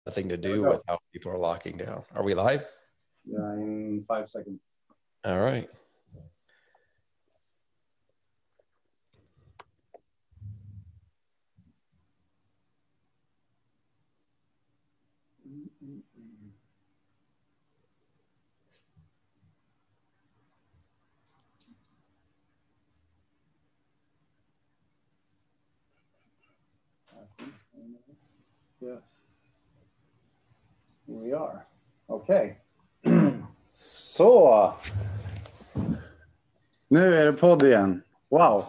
nothing to do with how people are locking down. Are we live? Yeah, in 5 seconds. All right. Yes. We are. Okej. Så. Nu är det podd igen. Wow.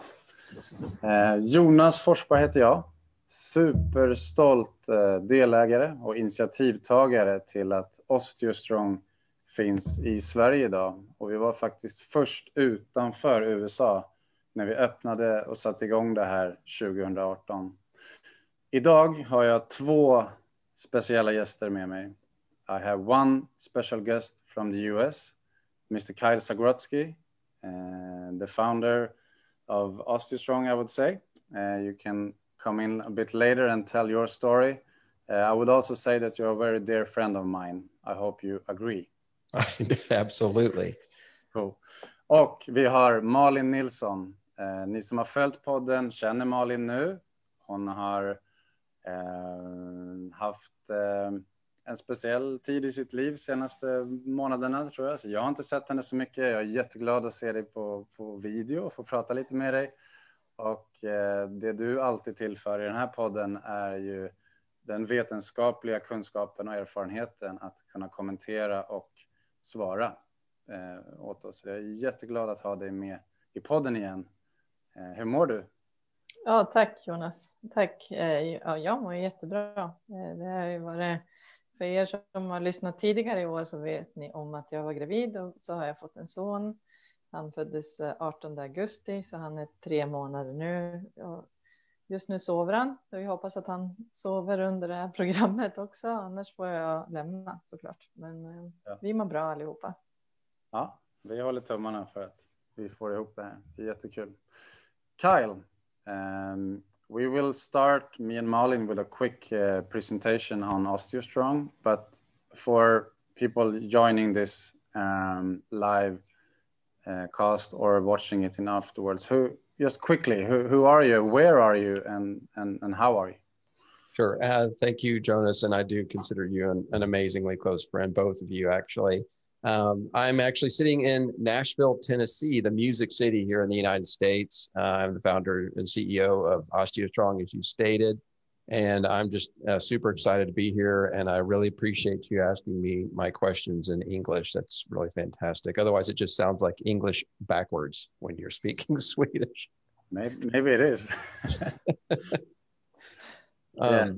Jonas Forsberg heter jag. Superstolt delägare och initiativtagare till att OsteoStrong finns i Sverige idag. Och vi var faktiskt först utanför USA när vi öppnade och satte igång det här 2018. Idag har jag 2 speciella gäster med mig. I have one special guest from the US, Mr. Kyle Zagrodzky, the founder of OsteoStrong, I would say. You can come in a bit later and tell your story. I would also say that you're a very dear friend of mine. I hope you agree. Absolutely. Cool. Och vi har Malin Nilsson. Ni som har följt podden känner Malin nu. Hon har haft en speciell tid i sitt liv senaste månaderna, tror jag. Så jag har inte sett henne så mycket. Jag är jätteglad att se dig på video och få prata lite med dig. Och det du alltid tillför i den här podden är ju den vetenskapliga kunskapen och erfarenheten att kunna kommentera och svara åt oss. Jag är jätteglad att ha dig med i podden igen. Hur mår du? Ja, tack Jonas. Tack. Ja, jag mår jättebra. Det har ju varit, för er som har lyssnat tidigare i år så vet ni om att jag var gravid och så har jag fått en son. Han föddes 18 augusti så han är 3 månader nu. Just nu sover han så vi hoppas att han sover under det här programmet också. Annars får jag lämna såklart. Men vi mår bra allihopa. Ja, vi håller tummarna för att vi får ihop det här. Det är jättekul. Kyle. We will start, me and Malin, with a quick presentation on OsteoStrong. But for people joining this live cast or watching it in afterwards, just quickly, who are you, where are you, and how are you? Sure. Thank you, Jonas. And I do consider you an amazingly close friend, both of you, actually. I'm actually sitting in Nashville, Tennessee, the music city here in the United States. I'm the founder and CEO of OsteoStrong, as you stated, and I'm just super excited to be here. And I really appreciate you asking me my questions in English. That's really fantastic. Otherwise, it just sounds like English backwards when you're speaking Swedish. Maybe it is. Yeah.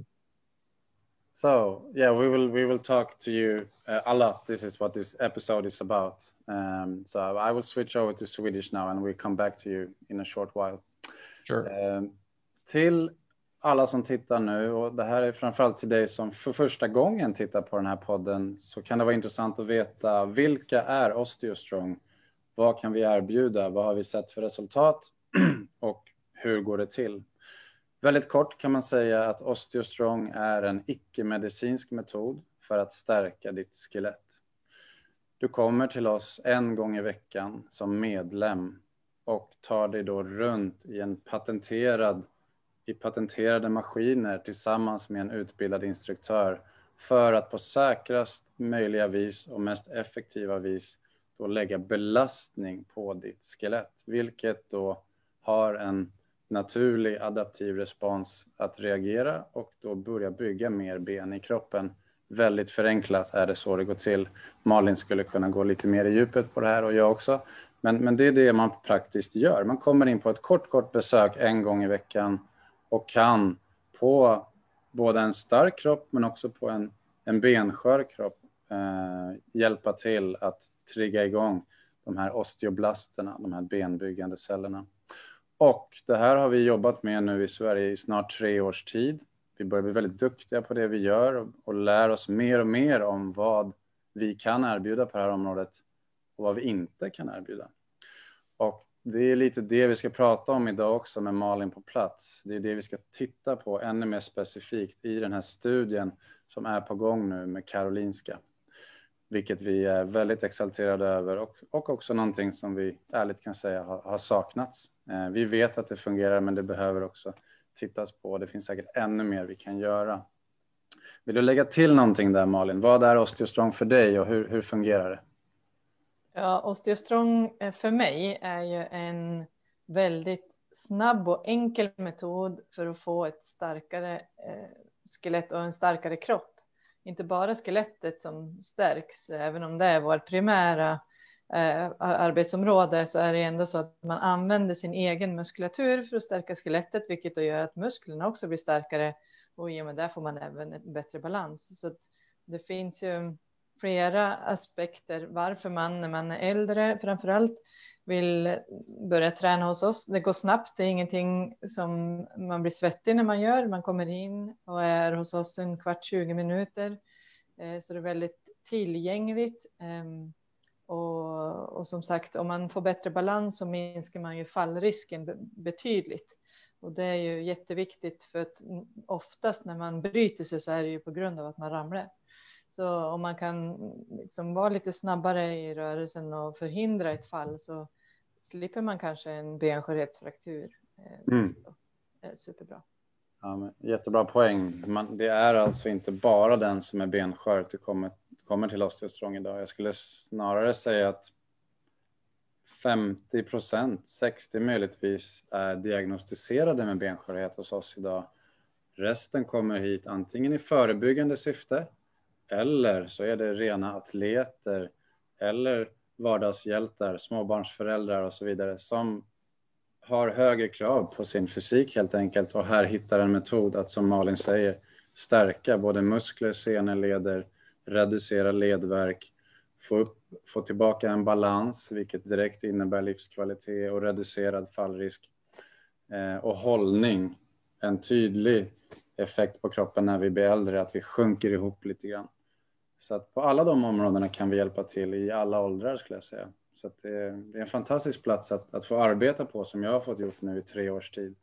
So yeah, we will talk to you a lot. This is what this episode is about. So I will switch over to Swedish now and we'll come back to you in a short while. Sure. Till alla som tittar nu, och det här är framförallt till dig som för första gången tittar på den här podden, så kan det vara intressant att veta vilka är OsteoStrong? Vad kan vi erbjuda? Vad har vi sett för resultat? Och hur går det till? Väldigt kort kan man säga att OsteoStrong är en icke-medicinsk metod för att stärka ditt skelett. Du kommer till oss 1 gång i veckan som medlem och tar dig då runt i patenterade maskiner tillsammans med en utbildad instruktör för att på säkrast möjliga vis och mest effektiva vis då lägga belastning på ditt skelett, vilket då har en naturlig adaptiv respons att reagera och då börja bygga mer ben i kroppen. Väldigt förenklat är det så det går till. Malin skulle kunna gå lite mer i djupet på det här och jag också. Men det är det man praktiskt gör. Man kommer in på ett kort besök 1 gång i veckan och kan på både en stark kropp men också på en benskör kropp hjälpa till att trigga igång de här osteoblasterna, de här benbyggande cellerna. Och det här har vi jobbat med nu i Sverige i snart 3 års tid. Vi börjar bli väldigt duktiga på det vi gör och lär oss mer och mer om vad vi kan erbjuda på det här området och vad vi inte kan erbjuda. Och det är lite det vi ska prata om idag också med Malin på plats. Det är det vi ska titta på ännu mer specifikt i den här studien som är på gång nu med Karolinska. Vilket vi är väldigt exalterade över och också någonting som vi ärligt kan säga har saknats. Vi vet att det fungerar, men det behöver också tittas på. Det finns säkert ännu mer vi kan göra. Vill du lägga till någonting där, Malin? Vad är OsteoStrong för dig och hur fungerar det? Ja, OsteoStrong för mig är ju en väldigt snabb och enkel metod för att få ett starkare skelett och en starkare kropp. Inte bara skelettet som stärks, även om det är vårt primära arbetsområde, så är det ändå så att man använder sin egen muskulatur för att stärka skelettet, vilket då gör att musklerna också blir starkare, och i och med det får man även en bättre balans. Så att det finns ju flera aspekter varför man när man är äldre framförallt vill börja träna hos oss. Det går snabbt, det är ingenting som man blir svettig när man gör. Man kommer in och är hos oss en kvart, 20 minuter. Så det är väldigt tillgängligt. Och som sagt, om man får bättre balans så minskar man ju fallrisken betydligt. Och det är ju jätteviktigt, för att oftast när man bryter sig så är det ju på grund av att man ramlar. Så om man kan liksom vara lite snabbare i rörelsen och förhindra ett fall, så slipper man kanske en benskörhetsfraktur. Superbra. Ja, men jättebra poäng. Det är alltså inte bara den som är benskör du kommer till OsteoStrong idag. Jag skulle snarare säga att 50%, 60% möjligtvis är diagnostiserade med benskörhet hos oss idag. Resten kommer hit antingen i förebyggande syfte, eller så är det rena atleter eller vardagshjältar, småbarnsföräldrar och så vidare, som har högre krav på sin fysik helt enkelt, och här hittar en metod att, som Malin säger, stärka både muskler, senor, leder, reducera ledvärk, få tillbaka en balans, vilket direkt innebär livskvalitet och reducerad fallrisk, och hållning, en tydlig effekt på kroppen när vi blir äldre, att vi sjunker ihop lite grann. Så att på alla de områdena kan vi hjälpa till i alla åldrar, skulle jag säga. Så att det är en fantastisk plats att få arbeta på, som jag har fått gjort nu i 3 års tid.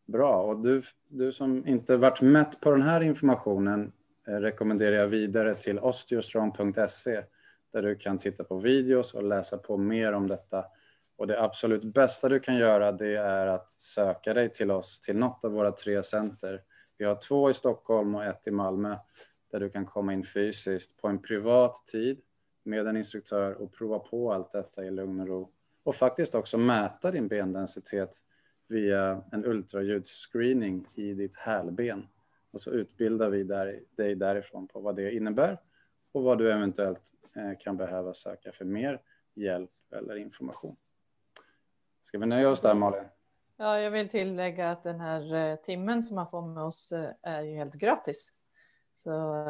Bra, och du som inte varit mätt på den här informationen rekommenderar jag vidare till osteostrong.se, där du kan titta på videos och läsa på mer om detta. Och det absolut bästa du kan göra, det är att söka dig till oss, till något av våra 3 center. Vi har 2 i Stockholm och 1 i Malmö, där du kan komma in fysiskt på en privat tid med en instruktör och prova på allt detta i lugn och ro. Och faktiskt också mäta din bendensitet via en ultraljudsscreening i ditt hälben. Och så utbildar vi dig därifrån på vad det innebär och vad du eventuellt kan behöva söka för mer hjälp eller information. Ska vi nöja oss där, Malin? Ja, jag vill tillägga att den här timmen som man får med oss är ju helt gratis. Så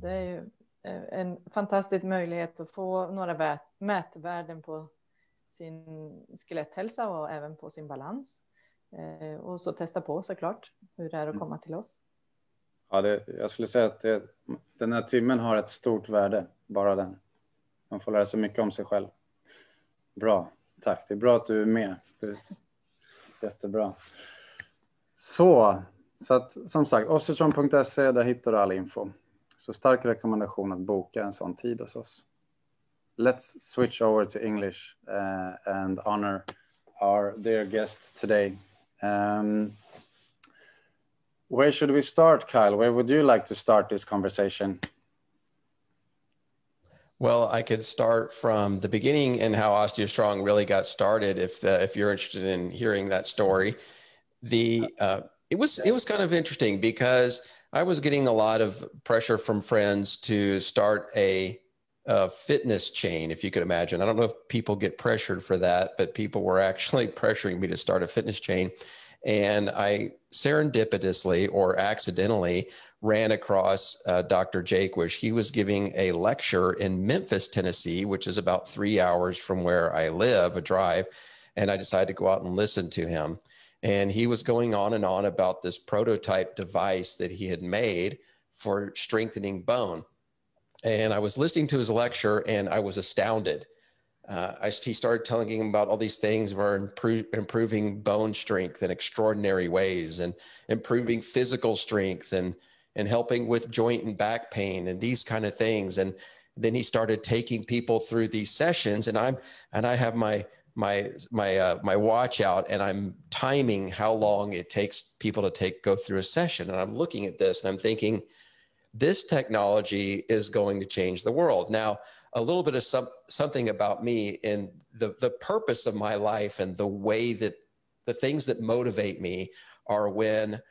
det är ju en fantastisk möjlighet att få några mätvärden på sin skeletthälsa och även på sin balans. Och så testa på såklart hur det är att komma till oss. Ja, jag skulle säga att den här timmen har ett stort värde, bara den. Man får lära sig mycket om sig själv. Bra, tack. Det är bra att du är med. Jättebra. Så att, som sagt, osteostrong.se, där hittar du all info. Så stark rekommendation att boka en sån tid hos oss. Let's switch over to English and honor our dear guests today. Where should we start, Kyle? Where would you like to start this conversation? Well, I could start from the beginning and how OsteoStrong really got started. If you're interested in hearing that story, it was kind of interesting because I was getting a lot of pressure from friends to start a fitness chain, if you could imagine. I don't know if people get pressured for that, but people were actually pressuring me to start a fitness chain. And I serendipitously or accidentally ran across Dr. Jaquish. He was giving a lecture in Memphis, Tennessee, which is about 3 hours from where I live, a drive. And I decided to go out and listen to him. And he was going on and on about this prototype device that he had made for strengthening bone. And I was listening to his lecture and I was astounded. he started telling him about all these things were improving bone strength in extraordinary ways, and improving physical strength, and helping with joint and back pain and these kind of things. And then he started taking people through these sessions, and I have my watch out, and I'm timing how long it takes people to go through a session. And I'm looking at this and I'm thinking, this technology is going to change the world. Now, a little bit of something about me and the purpose of my life, and the way that the things that motivate me are when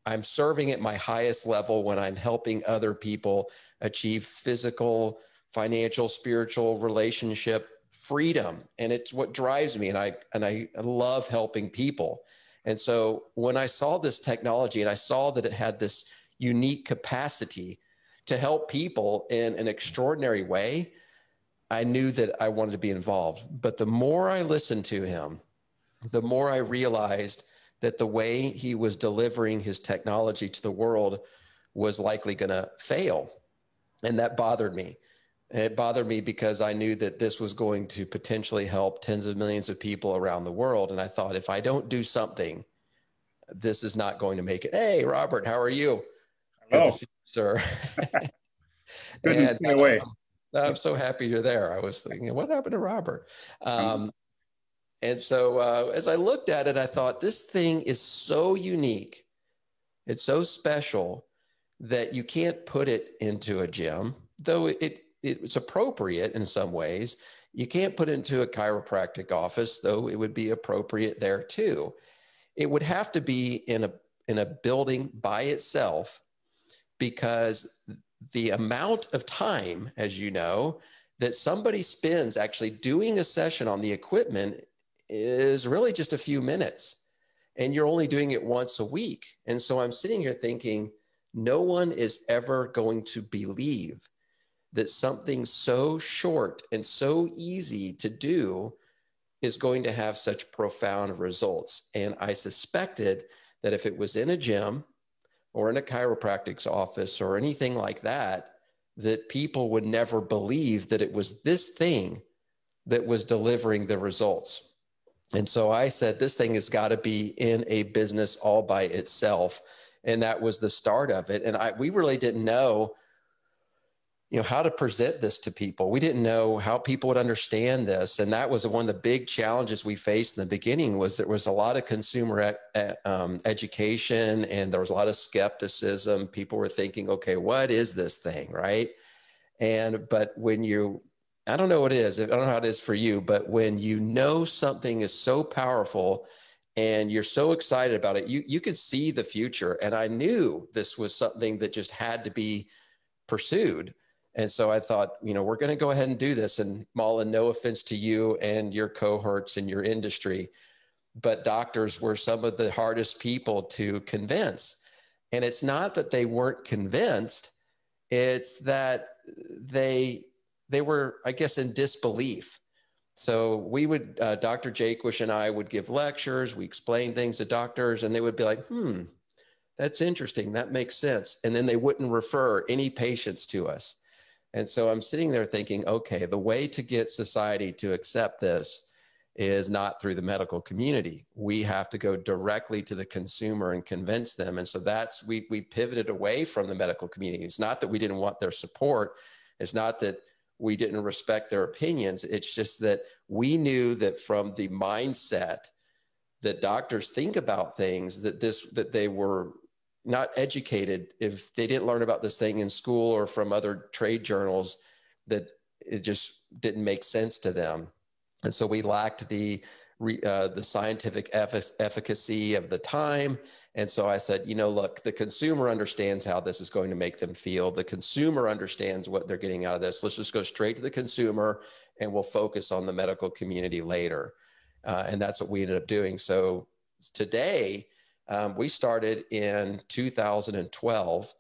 I'm serving at my highest level, when I'm helping other people achieve physical, financial, spiritual, relationship freedom. And it's what drives me. And I love helping people. And so when I saw this technology and I saw that it had this unique capacity to help people in an extraordinary way, I knew that I wanted to be involved. But the more I listened to him, the more I realized that the way he was delivering his technology to the world was likely going to fail. And that bothered me. And it bothered me because I knew that this was going to potentially help tens of millions of people around the world. And I thought, if I don't do something, this is not going to make it. Hey, Robert, how are you? Hello. Good to see you, sir. Good to see you away. I'm so happy you're there. I was thinking, what happened to Robert? And so as I looked at it, I thought, this thing is so unique. It's so special that you can't put it into a gym, though it's appropriate in some ways. You can't put it into a chiropractic office, though it would be appropriate there too. It would have to be in a building by itself, because the amount of time, as you know, that somebody spends actually doing a session on the equipment is really just a few minutes, and you're only doing it once a week. And so I'm sitting here thinking, no one is ever going to believe that something so short and so easy to do is going to have such profound results. And I suspected that if it was in a gym or in a chiropractic's office or anything like that, that people would never believe that it was this thing that was delivering the results. And so I said, this thing has got to be in a business all by itself. And that was the start of it. And we really didn't know, how to present this to people. We didn't know how people would understand this. And that was one of the big challenges we faced in the beginning. Was there was a lot of consumer education, and there was a lot of skepticism. People were thinking, okay, what is this thing, right? But when I don't know what it is. I don't know how it is for you, but when you know something is so powerful and you're so excited about it, you could see the future. And I knew this was something that just had to be pursued. And so I thought, we're going to go ahead and do this. And Malin, no offense to you and your cohorts in your industry, but doctors were some of the hardest people to convince. And it's not that they weren't convinced. It's that they were, I guess, in disbelief. So we would, Dr. Jaquish and I would give lectures. We explain things to doctors, and they would be like, that's interesting. That makes sense. And then they wouldn't refer any patients to us. And so I'm sitting there thinking, okay, the way to get society to accept this is not through the medical community. We have to go directly to the consumer and convince them. And so we pivoted away from the medical community. It's not that we didn't want their support. It's not that we didn't respect their opinions. It's just that we knew that from the mindset that doctors think about things, that they were not educated. If they didn't learn about this thing in school or from other trade journals, that it just didn't make sense to them. And so we lacked the scientific efficacy of the time. And so I said, look, the consumer understands how this is going to make them feel. The consumer understands what they're getting out of this. Let's just go straight to the consumer, and we'll focus on the medical community later. And that's what we ended up doing. So today, we started in 2012,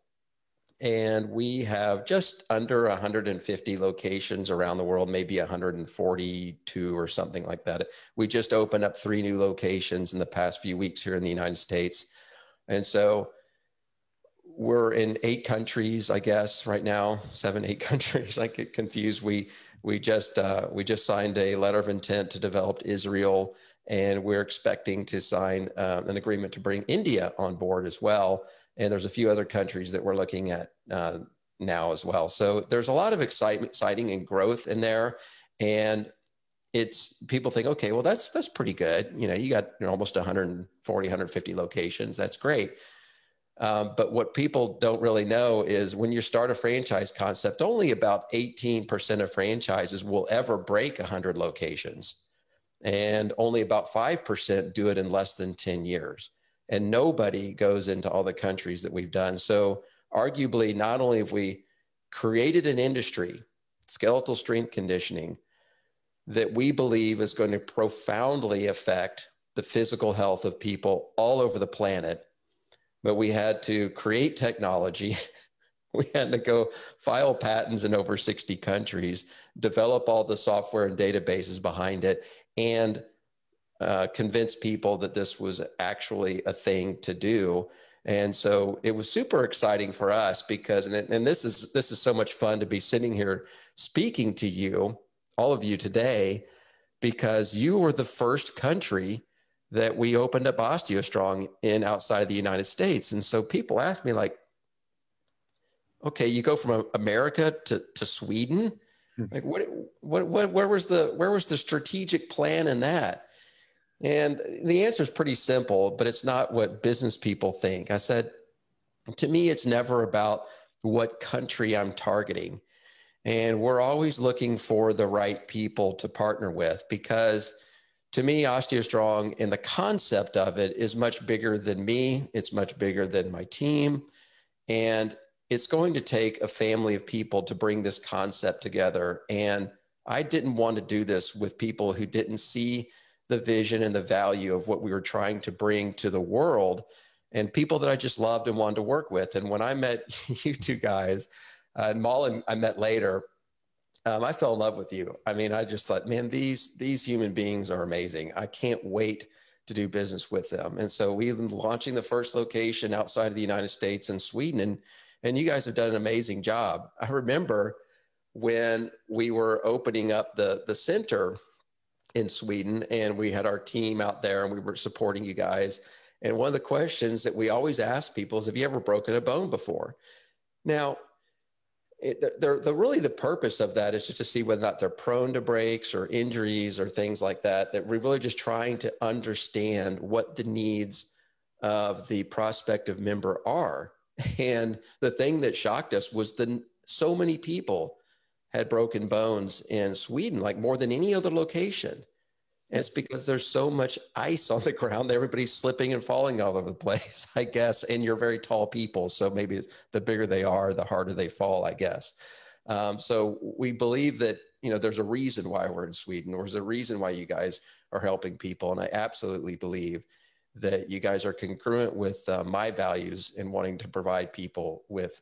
and we have just under 150 locations around the world, maybe 142 or something like that. We just opened up 3 new locations in the past few weeks here in the United States. And so we're in 8 countries, I guess, right now, 7, 8 countries. I get confused. We just signed a letter of intent to develop Israel, and we're expecting to sign an agreement to bring India on board as well. And there's a few other countries that we're looking at now as well. So there's a lot of exciting and growth in there. And it's people think, okay, well, that's pretty good. You know, you got almost 140, 150 locations. That's great. But what people don't really know is when you start a franchise concept, only about 18% of franchises will ever break 100 locations. And only about 5% do it in less than 10 years. And nobody goes into all the countries that we've done. So arguably, not only have we created an industry, skeletal strength conditioning, that we believe is going to profoundly affect the physical health of people all over the planet, but we had to create technology. We had to go file patents in over 60 countries, develop all the software and databases behind it, and convince people that this was actually a thing to do. And so it was super exciting for us because, and this is so much fun to be sitting here speaking to you, all of you today, because you were the first country that we opened up OsteoStrong in outside the United States. And so people ask me like, okay, you go from America to Sweden. Like where was the strategic plan in that? And the answer is pretty simple, but it's not what business people think. I said, to me, it's never about what country I'm targeting. And we're always looking for the right people to partner with, because to me, OsteoStrong and the concept of it is much bigger than me. It's much bigger than my team. And it's going to take a family of people to bring this concept together. And I didn't want to do this with people who didn't see the vision and the value of what we were trying to bring to the world, and people that I just loved and wanted to work with. And when I met you two guys, and Malin I met later, I fell in love with you. I mean, I just thought, man, these human beings are amazing. I can't wait to do business with them. And so we've been launching the first location outside of the United States in Sweden, and you guys have done an amazing job. I remember when we were opening up the center in Sweden, and we had our team out there and we were supporting you guys. And one of the questions that we always ask people is, have you ever broken a bone before? Now, really the purpose of that is just to see whether or not they're prone to breaks or injuries or things like that, that we're really just trying to understand what the needs of the prospective member are. And the thing that shocked us was so many people had broken bones in Sweden, like more than any other location. And it's because there's so much ice on the ground. Everybody's slipping and falling all over the place, I guess. And you're very tall people. So maybe the bigger they are, the harder they fall, I guess. So we believe that, there's a reason why we're in Sweden. There's a reason why you guys are helping people. And I absolutely believe that you guys are congruent with my values in wanting to provide people with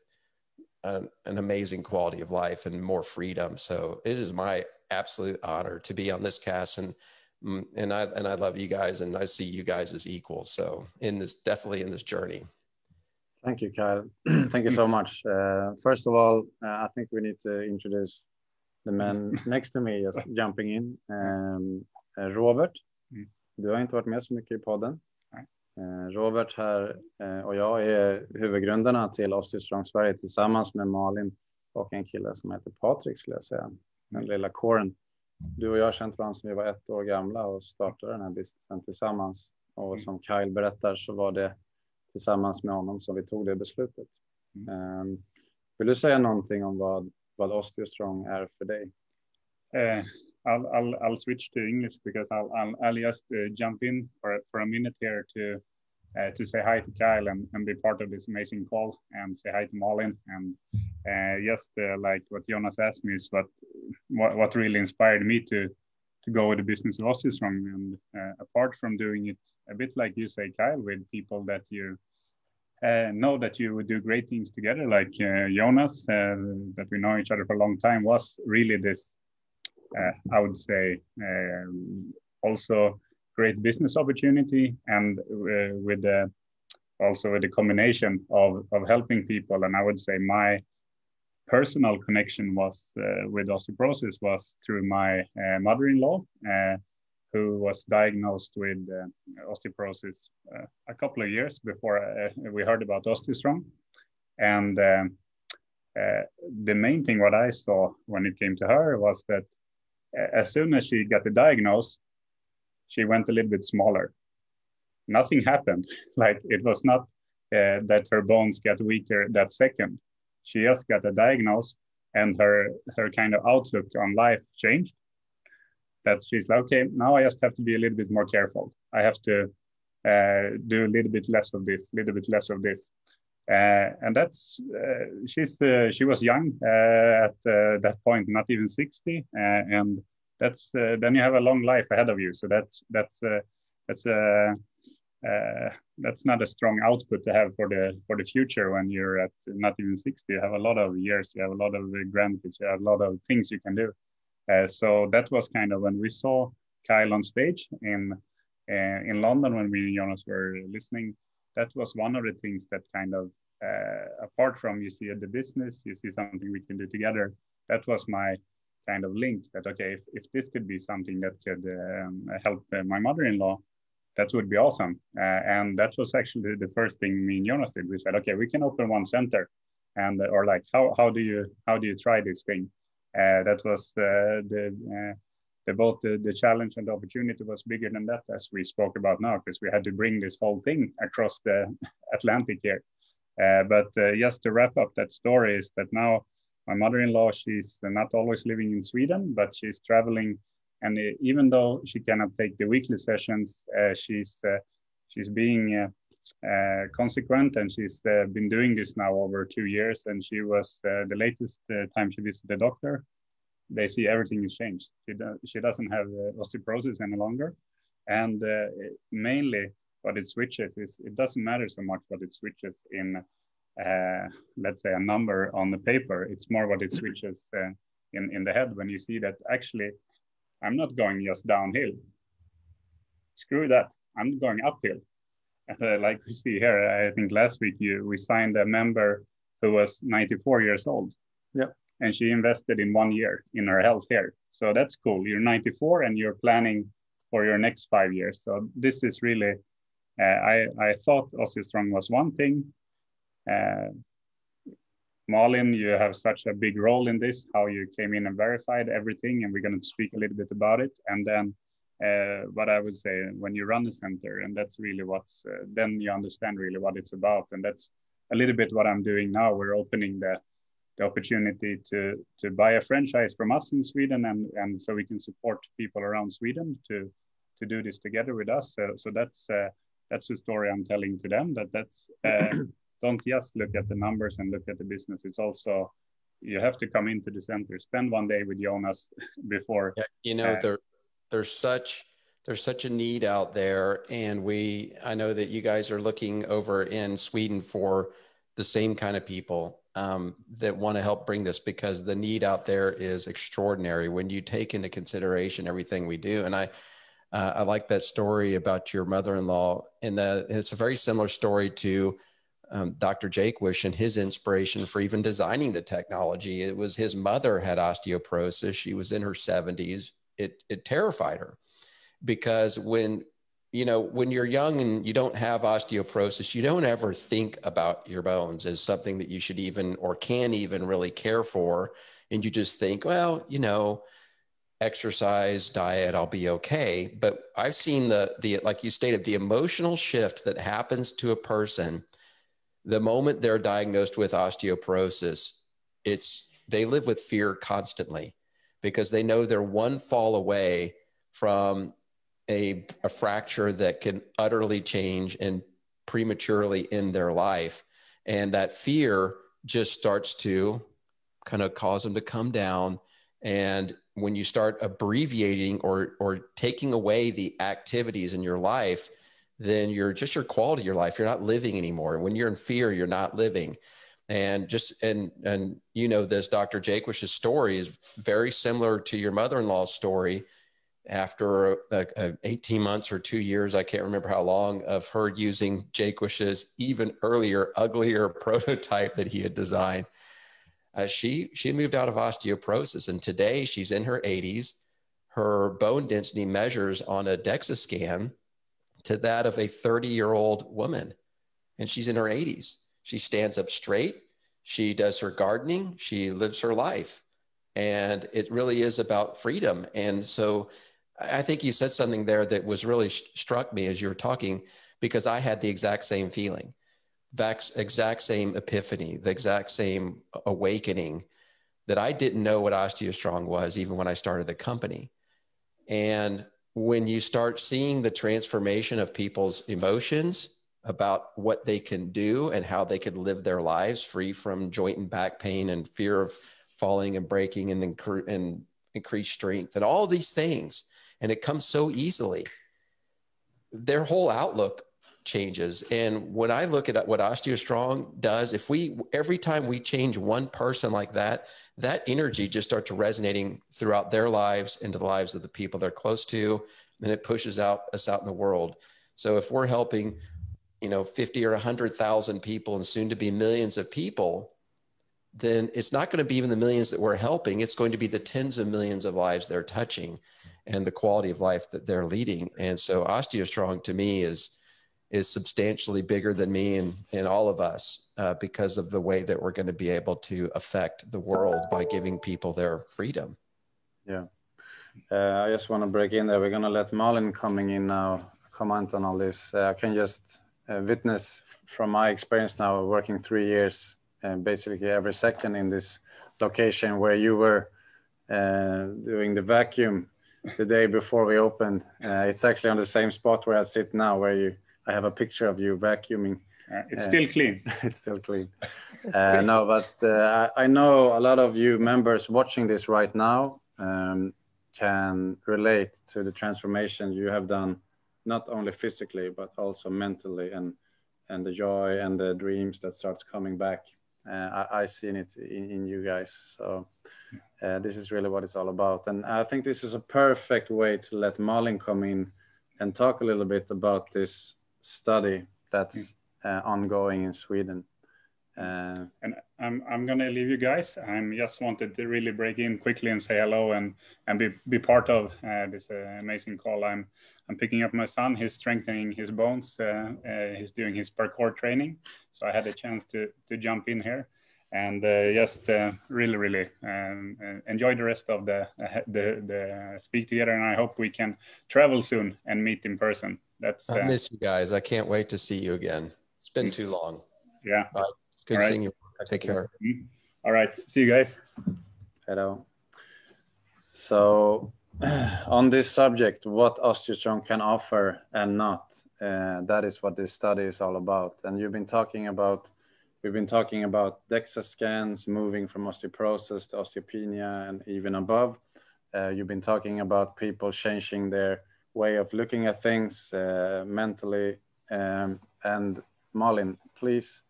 an amazing quality of life and more freedom. So it is my absolute honor to be on this cast, and I love you guys, and I see you guys as equals. So definitely in this journey. Thank you, Kyle. Thank you so much. First of all, I think we need to introduce the man next to me, just jumping in. Robert, du har inte varit med så mycket i podden. Robert här och jag är huvudgrundarna till OsteoStrong Sverige tillsammans med Malin och en kille som heter Patrik, skulle jag säga. Den lilla kåren. Du och jag har känt varandra sedan vi var 1 år gamla och startade den här businessen tillsammans. Och som Kyle berättar så var det tillsammans med honom som vi tog det beslutet. Vill du säga någonting om vad OsteoStrong är för dig? I'll switch to English because I'll just jump in for a minute here to say hi to Kyle and be part of this amazing call, and say hi to Malin, and just like what Jonas asked me is what really inspired me to go with the business of OsteoStrong, and apart from doing it a bit like you say, Kyle, with people that you know that you would do great things together, like Jonas, that we know each other for a long time, was really this I would say also great business opportunity, and with the also with the combination of helping people. And I would say my personal connection was with osteoporosis was through my mother-in-law, who was diagnosed with osteoporosis a couple of years before we heard about OsteoStrong. And the main thing what I saw when it came to her was that as soon as she got the diagnosis, she went a little bit smaller. Nothing happened. Like it was not that her bones got weaker that second. She just got a diagnosis and her kind of outlook on life changed. That she's like, okay, now I just have to be a little bit more careful. I have to do a little bit less of this, and that's she was young at that point, not even 60, and that's then you have a long life ahead of you. So that's not a strong output to have for the future when you're at not even 60. You have a lot of years, you have a lot of grandkids, you have a lot of things you can do. So that was kind of when we saw Kyle on stage in London when we and Jonas were listening. That was one of the things that kind of, apart from you see the business, you see something we can do together. That was my kind of link that, okay, if this could be something that could help my mother-in-law, that would be awesome. And that was actually the first thing me and Jonas did. We said, okay, we can open one center, and or like how do you try this thing? That was both the challenge and the opportunity was bigger than that, as we spoke about now, because we had to bring this whole thing across the Atlantic here. But just to wrap up that story is that now my mother-in-law, she's not always living in Sweden, but she's traveling. And even though she cannot take the weekly sessions, she's being consequent, and she's been doing this now over 2 years. And she was the latest time she visited the doctor, they see everything is changed. She doesn't have osteoporosis any longer. And mainly what it switches is, it doesn't matter so much what it switches in, let's say, a number on the paper. It's more what it switches in the head when you see that actually, I'm not going just downhill. Screw that, I'm going uphill. Like we see here, I think last week we signed a member who was 94 years old. Yeah. And she invested in 1 year in her health here. So that's cool. You're 94 and you're planning for your next 5 years. So this is really, I thought OsteoStrong was one thing. Malin, you have such a big role in this, how you came in and verified everything, and we're going to speak a little bit about it. And then what I would say, when you run a center, and that's really what's, then you understand really what it's about. And that's a little bit what I'm doing now. We're opening the opportunity to buy a franchise from us in Sweden, and so we can support people around Sweden to do this together with us. So that's the story I'm telling to them, that's don't just look at the numbers and look at the business. It's also, you have to come into the center, spend 1 day with Jonas before. Yeah, you know, there's such a need out there, and I know that you guys are looking over in Sweden for the same kind of people that want to help bring this, because the need out there is extraordinary when you take into consideration everything we do. And I like that story about your mother-in-law, and it's a very similar story to Dr. Jakewish and his inspiration for even designing the technology. It was his mother had osteoporosis. She was in her 70s. It terrified her, because when you're young and you don't have osteoporosis, you don't ever think about your bones as something that you should even or can even really care for. And you just think, well, exercise, diet, I'll be okay. But I've seen the like you stated, the emotional shift that happens to a person the moment they're diagnosed with osteoporosis. They live with fear constantly, because they know they're one fall away from a fracture that can utterly change and prematurely end their life. And that fear just starts to kind of cause them to come down. And when you start abbreviating or taking away the activities in your life, then your quality of your life, you're not living anymore. When you're in fear, you're not living. And this Dr. Jakewish's story is very similar to your mother-in-law's story. after 18 months or 2 years, I can't remember how long, of her using Jaquish's even earlier, uglier prototype that he had designed, she moved out of osteoporosis. And today she's in her 80s. Her bone density measures on a DEXA scan to that of a 30-year-old woman. And she's in her 80s. She stands up straight. She does her gardening. She lives her life. And it really is about freedom. And so I think you said something there that was really struck me as you were talking, because I had the exact same feeling, that exact same epiphany, the exact same awakening, that I didn't know what OsteoStrong was even when I started the company. And when you start seeing the transformation of people's emotions about what they can do and how they could live their lives free from joint and back pain and fear of falling and breaking and increased strength and all these things, and it comes so easily, their whole outlook changes. And when I look at what OsteoStrong does, every time we change one person like that, that energy just starts resonating throughout their lives into the lives of the people they're close to, and it pushes us out in the world. So if we're helping, 50 or 100,000 people and soon to be millions of people, then it's not going to be even the millions that we're helping. It's going to be the tens of millions of lives they're touching and the quality of life that they're leading. And so OsteoStrong to me is substantially bigger than me and all of us because of the way that we're going to be able to affect the world by giving people their freedom. Yeah. I just want to break in there. We're going to let Malin coming in now comment on all this. I can just witness from my experience now working 3 years basically every second in this location where you were doing the vacuum the day before we opened. It's actually on the same spot where I sit now, where I have a picture of you vacuuming. It's still clean. It's still clean. No, but I know a lot of you members watching this right now can relate to the transformation you have done, not only physically, but also mentally, and the joy and the dreams that starts coming back. I seen it in you guys. So this is really what it's all about. And I think this is a perfect way to let Malin come in and talk a little bit about this study that's ongoing in Sweden. And I'm going to leave you guys. I just wanted to really break in quickly and say hello and be part of this amazing call. I'm picking up my son. He's strengthening his bones. He's doing his parkour training. So I had a chance to jump in here and just really enjoy the rest of the speak together. And I hope we can travel soon and meet in person. I miss you guys. I can't wait to see you again. It's been too long. Yeah. Bye. It's good seeing you. Take care. All right. See you guys. Hello. So on this subject, what OsteoStrong can offer and not, that is what this study is all about. And we've been talking about DEXA scans, moving from osteoporosis to osteopenia and even above. You've been talking about people changing their way of looking at things mentally. And Malin, please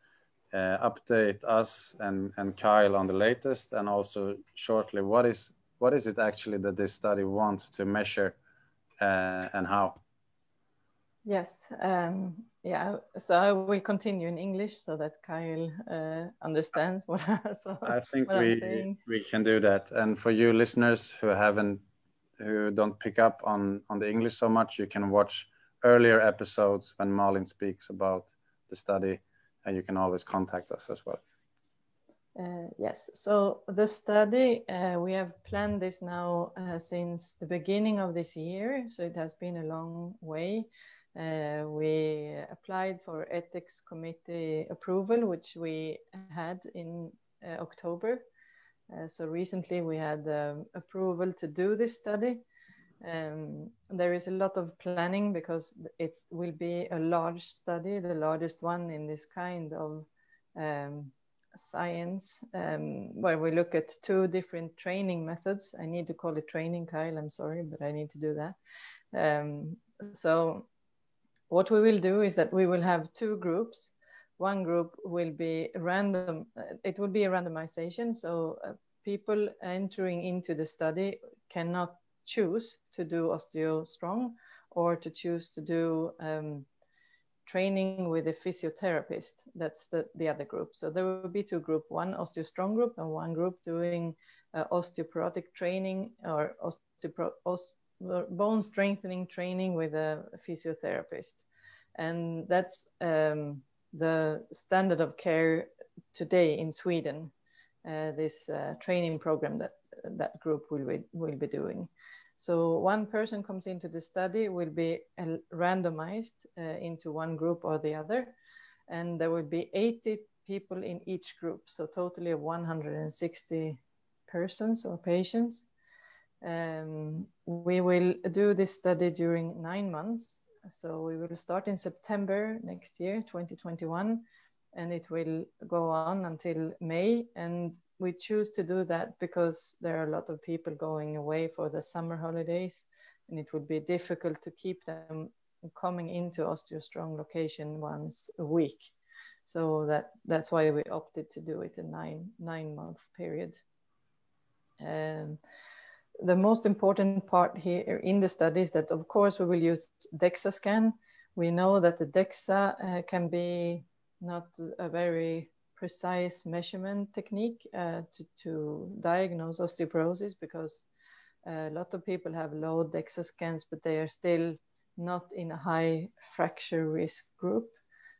update us and Kyle on the latest, and also shortly, what is it actually that this study wants to measure and how? Yes, yeah, so I will continue in English so that Kyle understands what I'm saying. We can do that. And for you listeners who don't pick up on the English so much, you can watch earlier episodes when Malin speaks about the study, and you can always contact us as well. Yes, so the study, we have planned this now since the beginning of this year, so it has been a long way. We applied for ethics committee approval, which we had in October. So recently we had approval to do this study. There is a lot of planning because it will be a large study, the largest one in this kind of science, where we look at 2 different training methods. I need to call it training, Kyle, I'm sorry, but I need to do that. So what we will do is that we will have 2 groups. One group will be random. It will be a randomization. So people entering into the study cannot choose to do OsteoStrong or to choose to do training with a physiotherapist. That's the other group. So there will be two groups, one OsteoStrong group and one group doing osteoporotic training or bone strengthening training with a physiotherapist. And that's the standard of care today in Sweden, this training program that group will be doing. So one person comes into the study, will be randomized into one group or the other, and there will be 80 people in each group, so totally 160 persons or patients. We will do this study during 9 months. So we will start in September next year, 2021, and it will go on until May. And we choose to do that because there are a lot of people going away for the summer holidays, and it would be difficult to keep them coming into OsteoStrong location once a week. So that's why we opted to do it in nine-month period. The most important part here in the study is that, of course, we will use DEXA scan. We know that the DEXA can be not a very precise measurement technique to diagnose osteoporosis, because a lot of people have low DEXA scans, but they are still not in a high fracture risk group.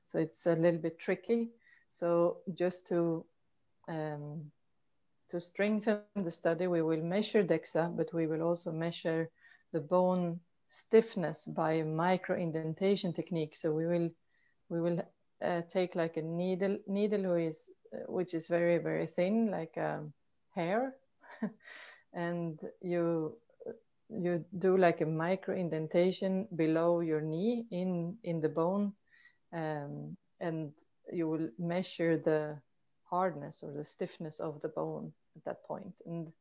So it's a little bit tricky. So just to strengthen the study, we will measure DEXA, but we will also measure the bone stiffness by a micro indentation technique. So we will take like a needle which is very, very thin, like a hair, and you do like a micro indentation below your knee in the bone, and you will measure the hardness or the stiffness of the bone at that point. And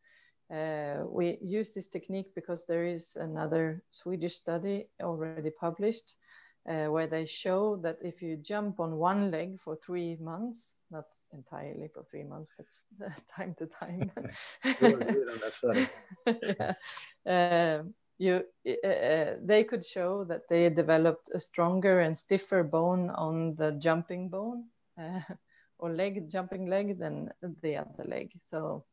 we use this technique because there is another Swedish study already published where they show that if you jump on one leg for 3 months, not entirely for 3 months, but time to time. They could show that they developed a stronger and stiffer bone on the jumping bone or jumping leg than the other leg. So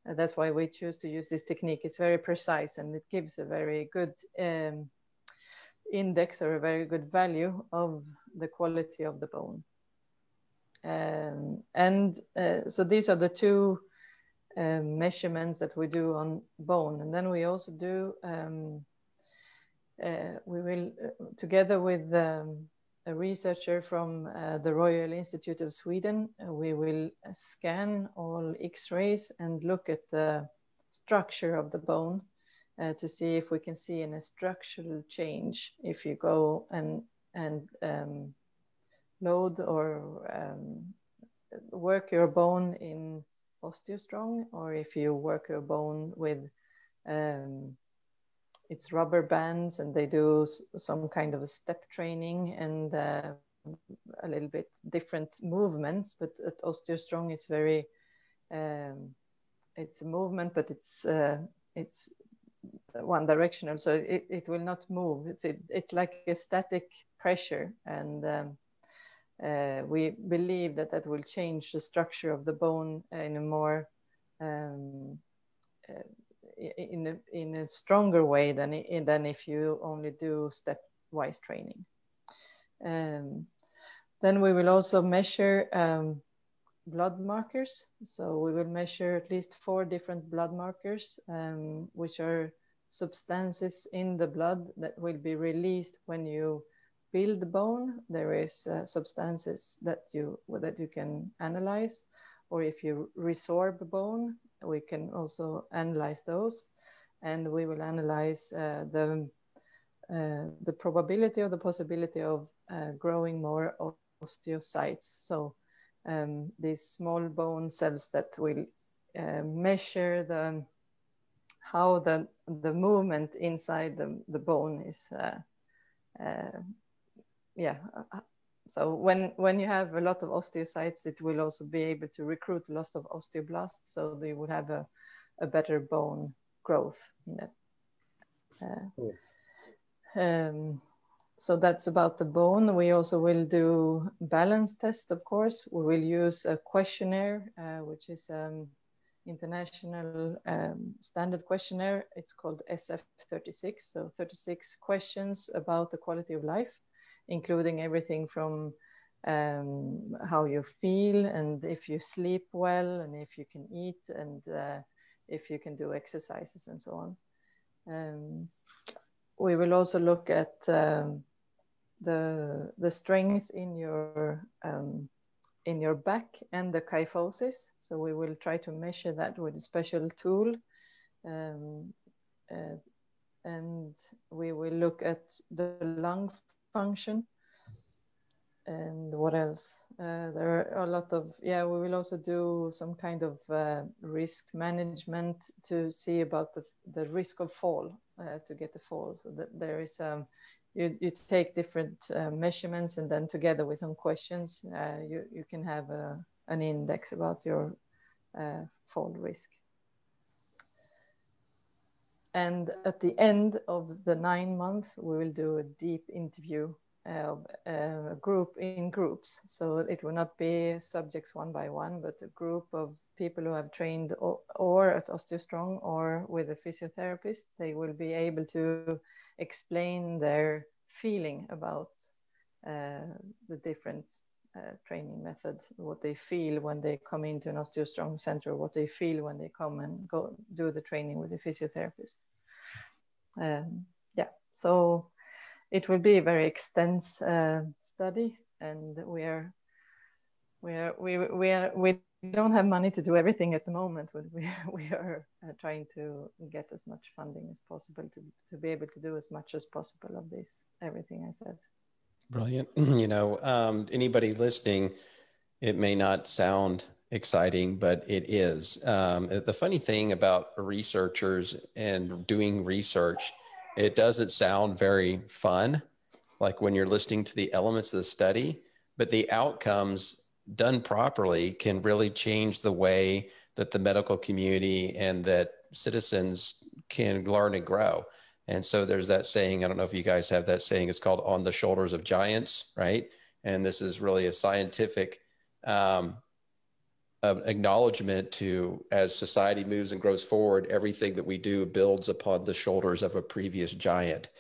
that's why we choose to use this technique. It's very precise and it gives a very good index or a very good value of the quality of the bone. So these are the two measurements that we do on bone. And then we also do, we will, together with a researcher from the Royal Institute of Sweden, we will scan all X-rays and look at the structure of the bone to see if we can see any structural change if you go and load or work your bone in OsteoStrong, or if you work your bone with it's rubber bands and they do some kind of a step training and a little bit different movements. But at OsteoStrong it's very it's a movement, but it's one directional, so it will not move. It's like a static pressure, and we believe that will change the structure of the bone in a more in a stronger way than if you only do stepwise training. Then we will also measure blood markers. So we will measure at least 4 different blood markers, which are substances in the blood that will be released when you build the bone. There is substances that you can analyze, or if you resorb a bone, we can also analyze those, and we will analyze the probability or the possibility of growing more osteocytes. So these small bone cells that will measure how the movement inside the bone is. So when you have a lot of osteocytes, it will also be able to recruit lots of osteoblasts, so they will have a better bone growth in that Cool. So that's about the bone. We also will do balance test, of course. We will use a questionnaire, which is international standard questionnaire. It's called SF36. So 36 questions about the quality of life, including everything from how you feel and if you sleep well and if you can eat and if you can do exercises and so on. We will also look at the strength in your back and the kyphosis. So we will try to measure that with a special tool. And we will look at the lung function. And what else? There are a lot of, we will also do some kind of risk management to see about the risk of fall, to get the fall. So that there is, you take different measurements, and then together with some questions, you can have an index about your fall risk. And at the end of the 9 months, we will do a deep interview group in groups. So it will not be subjects one by one, but a group of people who have trained or at OsteoStrong or with a physiotherapist. They will be able to explain their feeling about the different training methods, what they feel when they come into an OsteoStrong center, what they feel when they come and go do the training with a physiotherapist. So it will be a very extensive study, and we don't have money to do everything at the moment, but we are trying to get as much funding as possible to be able to do as much as possible of this, everything I said. Brilliant. Anybody listening, it may not sound exciting, but it is. The funny thing about researchers and doing research, it doesn't sound very fun, like when you're listening to the elements of the study, but the outcomes done properly can really change the way that the medical community and that citizens can learn and grow. And so there's that saying, I don't know if you guys have that saying, it's called on the shoulders of giants, right? And this is really a scientific acknowledgement to, as society moves and grows forward, everything that we do builds upon the shoulders of a previous giant.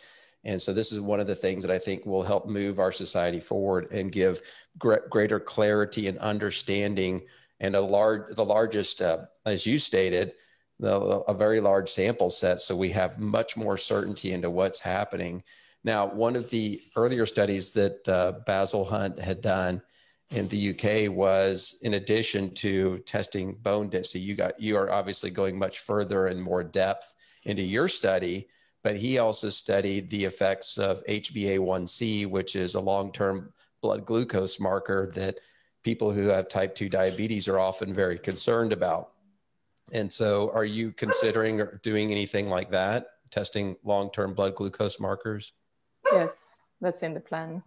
And so this is one of the things that I think will help move our society forward and give greater clarity and understanding, and the largest, as you stated, a very large sample set. So we have much more certainty into what's happening. Now, one of the earlier studies that Basil Hunt had done in the UK was, in addition to testing bone density, you are obviously going much further and more depth into your study, but he also studied the effects of HbA1c, which is a long-term blood glucose marker that people who have type 2 diabetes are often very concerned about. And so are you considering or doing anything like that, testing long-term blood glucose markers? Yes, that's in the plan.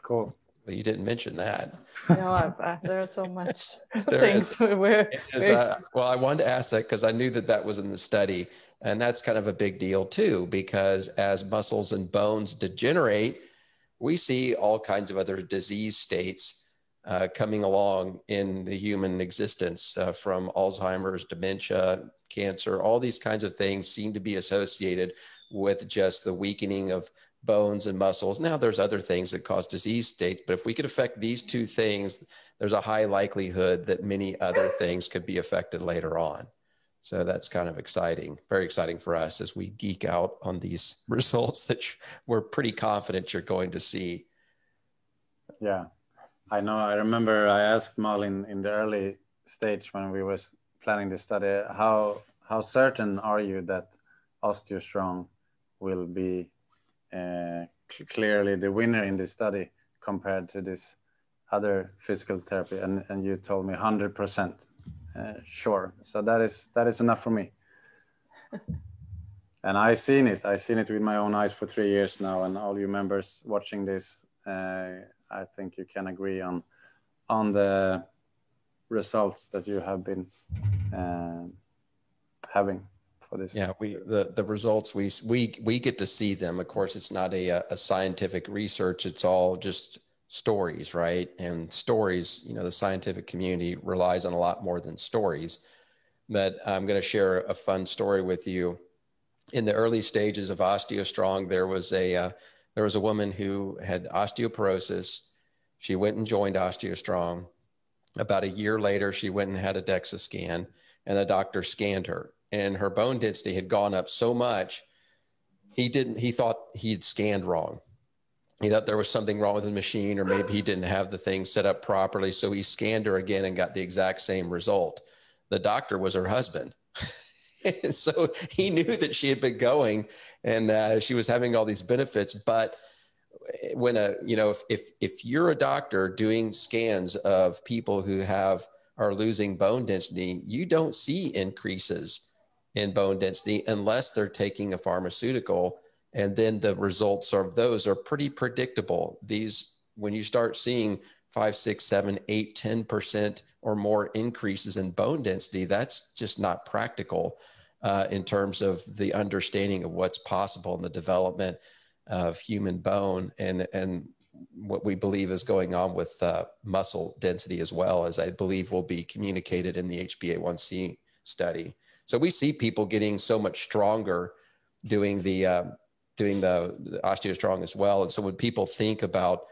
Cool. Well, you didn't mention that. No, there are so much things. Well, I wanted to ask that because I knew that was in the study, and that's kind of a big deal too, because as muscles and bones degenerate, we see all kinds of other disease states coming along in the human existence, from Alzheimer's, dementia, cancer. All these kinds of things seem to be associated with just the weakening of bones and muscles. Now there's other things that cause disease states, but if we could affect these two things, there's a high likelihood that many other things could be affected later on. So that's kind of exciting, very exciting for us as we geek out on these results that we're pretty confident you're going to see. Yeah, I know. I remember I asked Malin in the early stage when we was planning the study, how certain are you that OsteoStrong will be clearly the winner in this study compared to this other physical therapy? And you told me 100% sure. So that is enough for me. And I've seen it with my own eyes for 3 years now. And all you members watching this, I think you can agree on the results that you have been having for this. Yeah, the results we get to see them. Of course, it's not a scientific research. It's all just stories, right? And stories, the scientific community relies on a lot more than stories. But I'm going to share a fun story with you. In the early stages of OsteoStrong, there was a woman who had osteoporosis. She went and joined OsteoStrong. About a year later, she went and had a DEXA scan, and the doctor scanned her, and her bone density had gone up so much, he thought he'd scanned wrong. He thought there was something wrong with the machine, or maybe he didn't have the thing set up properly. So he scanned her again and got the exact same result. The doctor was her husband. So he knew that she had been going and she was having all these benefits. But when if you're a doctor doing scans of people who are losing bone density, you don't see increases in bone density unless they're taking a pharmaceutical. And then the results of those are pretty predictable. When you start seeing 5, 6, 7, 8, 10% or more increases in bone density, that's just not practical in terms of the understanding of what's possible in the development of human bone and what we believe is going on with muscle density, as well, as I believe will be communicated in the HbA1c study. So we see people getting so much stronger doing the OsteoStrong as well. And so when people think about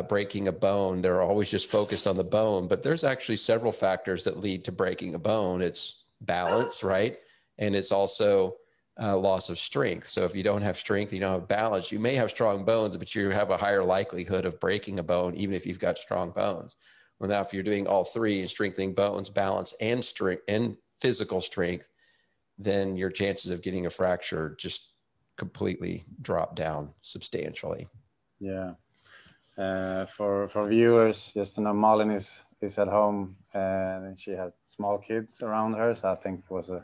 breaking a bone, they're always just focused on the bone, but there's actually several factors that lead to breaking a bone. It's balance, right? And it's also loss of strength. So if you don't have strength, you don't have balance, you may have strong bones, but you have a higher likelihood of breaking a bone, even if you've got strong bones. Well, now if you're doing all three and strengthening bones, balance, and strength and physical strength, then your chances of getting a fracture just completely drop down substantially. Yeah. For viewers, just to know, Malin is at home and she has small kids around her, so I think it was an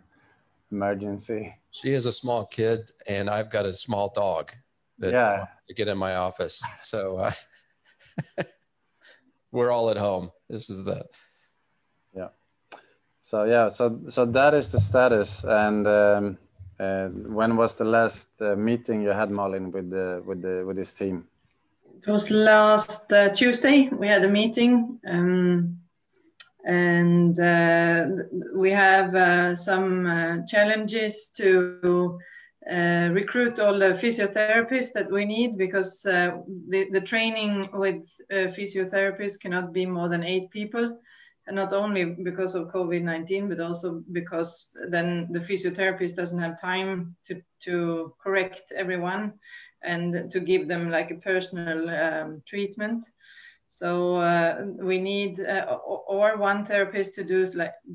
emergency. She is a small kid, and I've got a small dog that wants to get in my office. So we're all at home. This is the So that is the status. And when was the last meeting you had, Malin, with this team? It was last Tuesday. We had a meeting, and we have some challenges to recruit all the physiotherapists that we need, because the training with physiotherapists cannot be more than 8 people. And not only because of COVID-19, but also because then the physiotherapist doesn't have time to correct everyone and to give them like a personal treatment. So we need or one therapist to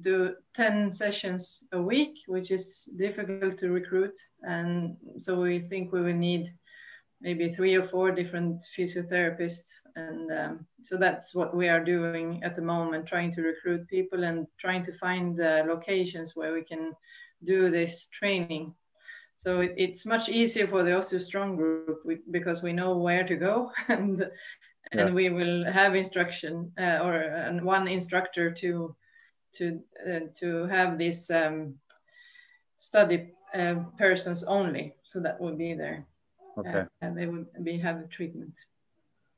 do 10 sessions a week, which is difficult to recruit. And so we think we will need maybe 3 or 4 different physiotherapists. And so that's what we are doing at the moment, trying to recruit people and trying to find locations where we can do this training. So it's much easier for the OsteoStrong group because we know where to go, and we will have instruction or one instructor to have these study persons only. So that will be there. Okay. And they will have treatment.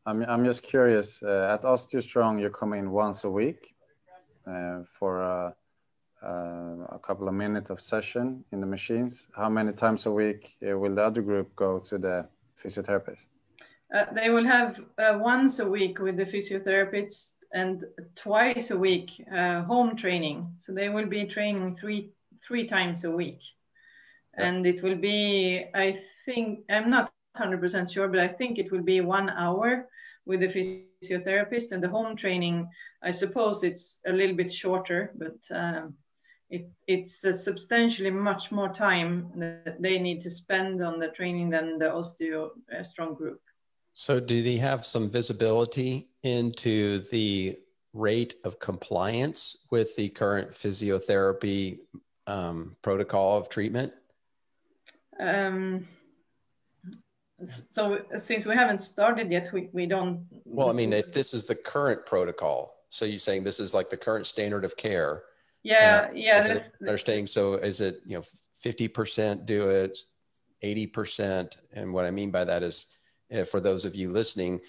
I'm just curious. At OsteoStrong, you come in once a week for a couple of minutes of session in the machines. How many times a week will the other group go to the physiotherapist? They will have once a week with the physiotherapist and twice a week home training. So they will be training three times a week. And it will be, I think, I'm not 100% sure, but I think it will be 1 hour with the physiotherapist, and the home training, I suppose it's a little bit shorter, but it's substantially much more time that they need to spend on the training than the OsteoStrong group. So do they have some visibility into the rate of compliance with the current physiotherapy protocol of treatment? So since we haven't started yet, we don't. Well, I mean, if this is the current protocol, so you're saying this is like the current standard of care. Yeah. They're saying, so is it, 50% do it, 80%. And what I mean by that is, for those of you listening,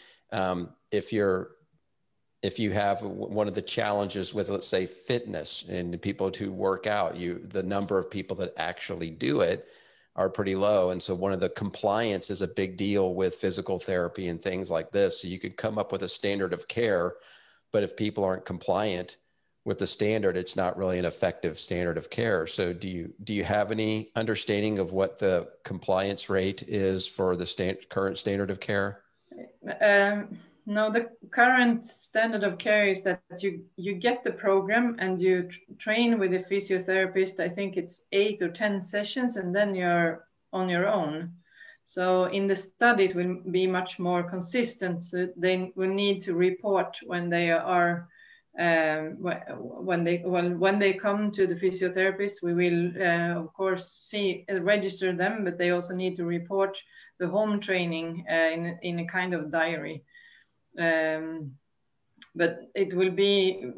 if you have one of the challenges with, let's say, fitness and the people who work out, the number of people that actually do it are pretty low. And so one of the compliance is a big deal with physical therapy and things like this. So you could come up with a standard of care, but if people aren't compliant with the standard, it's not really an effective standard of care. So do you have any understanding of what the compliance rate is for the current standard of care? No, the current standard of care is that you get the program and you train with a physiotherapist. I think it's 8 or 10 sessions, and then you're on your own. So in the study, it will be much more consistent. So they will need to report when they are when they come to the physiotherapist. We will of course register them, but they also need to report the home training in a kind of diary. But it will be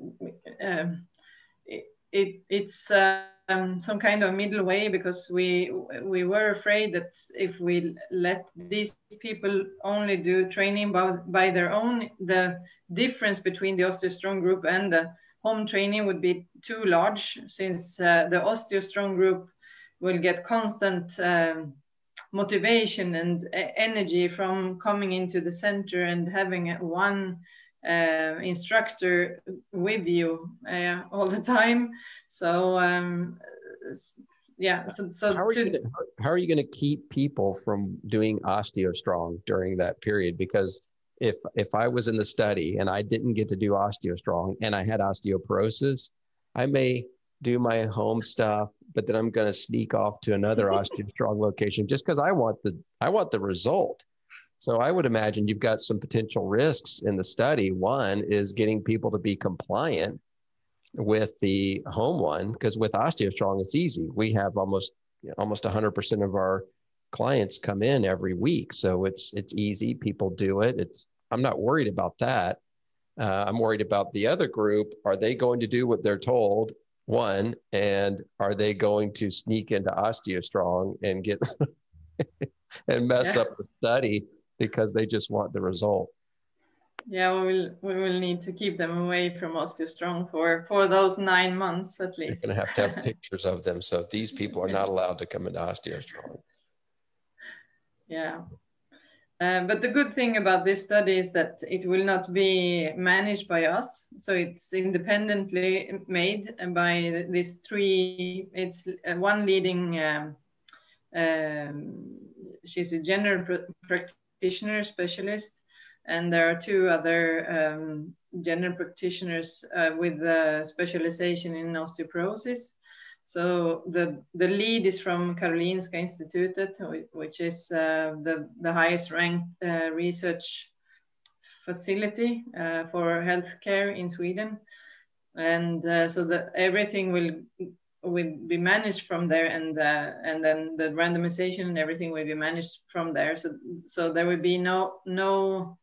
it's some kind of middle way, because we were afraid that if we let these people only do training by their own, the difference between the OsteoStrong group and the home training would be too large, since the OsteoStrong group will get constant motivation and energy from coming into the center and having one instructor with you all the time. So yeah. So how are you going to keep people from doing OsteoStrong during that period? Because if I was in the study and I didn't get to do OsteoStrong and I had osteoporosis, I may do my home stuff, but then I'm going to sneak off to another OsteoStrong location just because I want the result. So I would imagine you've got some potential risks in the study. One is getting people to be compliant with the home one, because with OsteoStrong, it's easy. We have almost 100% of our clients come in every week. So it's easy. People do it. I'm not worried about that. I'm worried about the other group. Are they going to do what they're told? One, and are they going to sneak into OsteoStrong and get and mess up the study because they just want the result? Yeah, we will need to keep them away from OsteoStrong for those 9 months at least. You're going to have pictures of them. So these people are not allowed to come into OsteoStrong. Yeah. But the good thing about this study is that it will not be managed by us. So it's independently made by these three. It's one leading, she's a general practitioner specialist, and there are 2 other general practitioners with specialization in osteoporosis. So the lead is from Karolinska Institutet, which is the highest ranked research facility for healthcare in Sweden, and so everything will be managed from there, and then the randomization and everything will be managed from there. So there will be no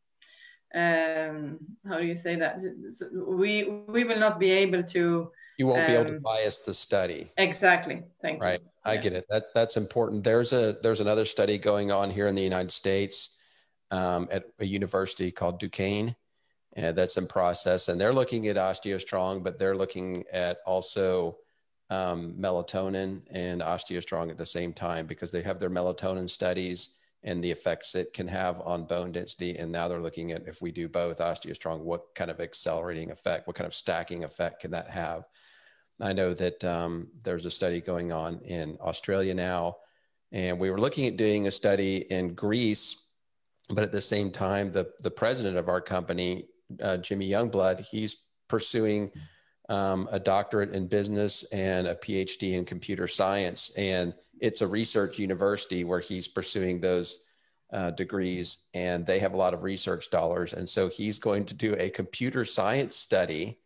how do you say that? So we will not be able to. You won't be able to bias the study. Exactly. Thank you. Right. I get it. That's important. There's another study going on here in the United States at a university called Duquesne, and that's in process. And they're looking at OsteoStrong, but they're looking at also melatonin and OsteoStrong at the same time, because they have their melatonin studies and the effects it can have on bone density. And now they're looking at, if we do both OsteoStrong, what kind of accelerating effect, what kind of stacking effect can that have? I know that there's a study going on in Australia now, and we were looking at doing a study in Greece, but at the same time, the president of our company, Jimmy Youngblood, he's pursuing a doctorate in business and a PhD in computer science. And it's a research university where he's pursuing those degrees, and they have a lot of research dollars. And so he's going to do a computer science study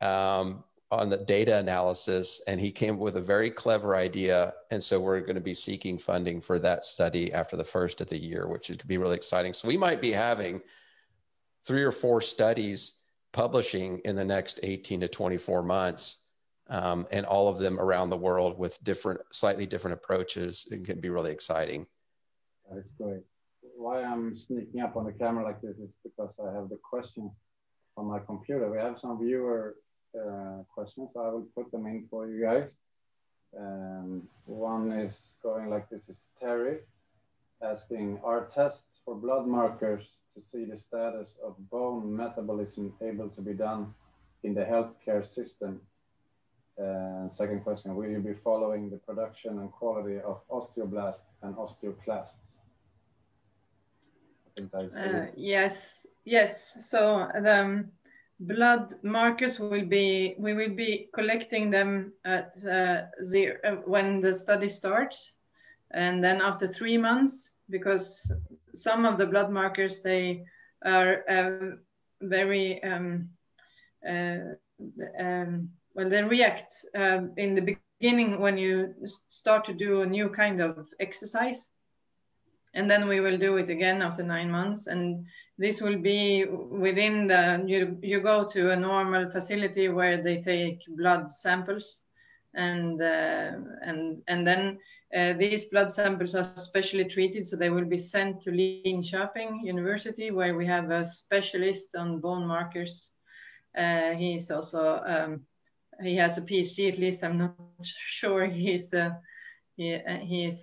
on the data analysis, and he came up with a very clever idea. And so we're going to be seeking funding for that study after the first of the year, which could be really exciting. So we might be having 3 or 4 studies publishing in the next 18 to 24 months and all of them around the world with slightly different approaches. It can be really exciting. That's great. Why I'm sneaking up on the camera like this is because I have the questions on my computer. We have some viewer questions, so I will put them in for you guys. One is going like this: is Terry asking, are tests for blood markers to see the status of bone metabolism able to be done in the healthcare system? Second question, will you be following the production and quality of osteoblasts and osteoclasts? I think that is yes. So the blood markers we will be collecting them at when the study starts, and then after 3 months, because some of the blood markers, they are very well, they react in the beginning when you start to do a new kind of exercise. And then we will do it again after 9 months. And this will be within you go to a normal facility where they take blood samples. And then these blood samples are specially treated. So they will be sent to Linköping University, where we have a specialist on bone markers. He's also, he has a PhD, at least. I'm not sure he is a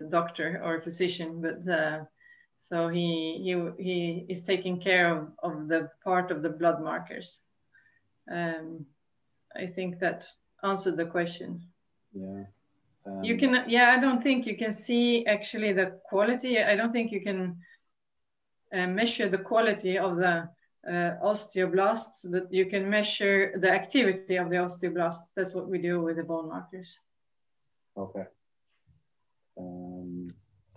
doctor or a physician, but so he is taking care of the part of the blood markers. I think that answered the question. Yeah. You can, I don't think you can see actually the quality. I don't think you can measure the quality of the osteoblasts, but you can measure the activity of the osteoblasts. That's what we do with the bone markers. Okay.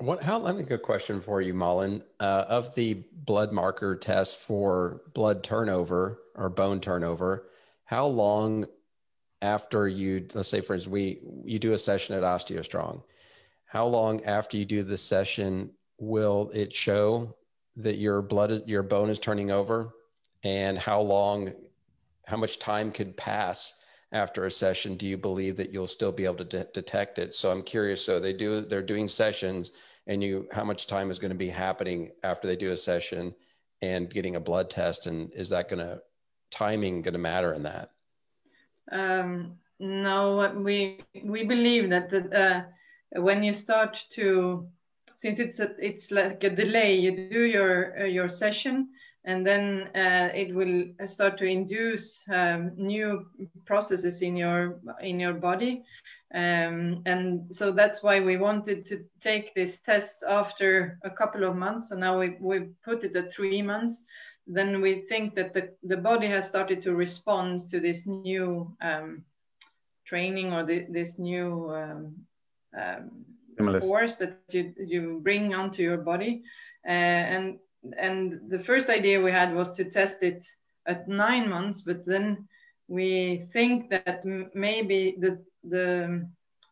Let me get a question for you, Malin. Of the blood marker test for blood turnover or bone turnover, how long after let's say for instance, you do a session at OsteoStrong, how long after you do the session will it show that your bone is turning over? And how much time could pass after a session do you believe that you'll still be able to detect it? So I'm curious. So they're doing sessions, and how much time is going to be happening after they do a session and getting a blood test? And is that timing going to matter in that? No, we believe that when you start to, since it's like a delay, you do your session, and then it will start to induce new processes in your body, and so that's why we wanted to take this test after a couple of months. So now we put it at 3 months. Then we think that the body has started to respond to this new training, or this new force that you bring onto your body. And the first idea we had was to test it at 9 months, but then we think that maybe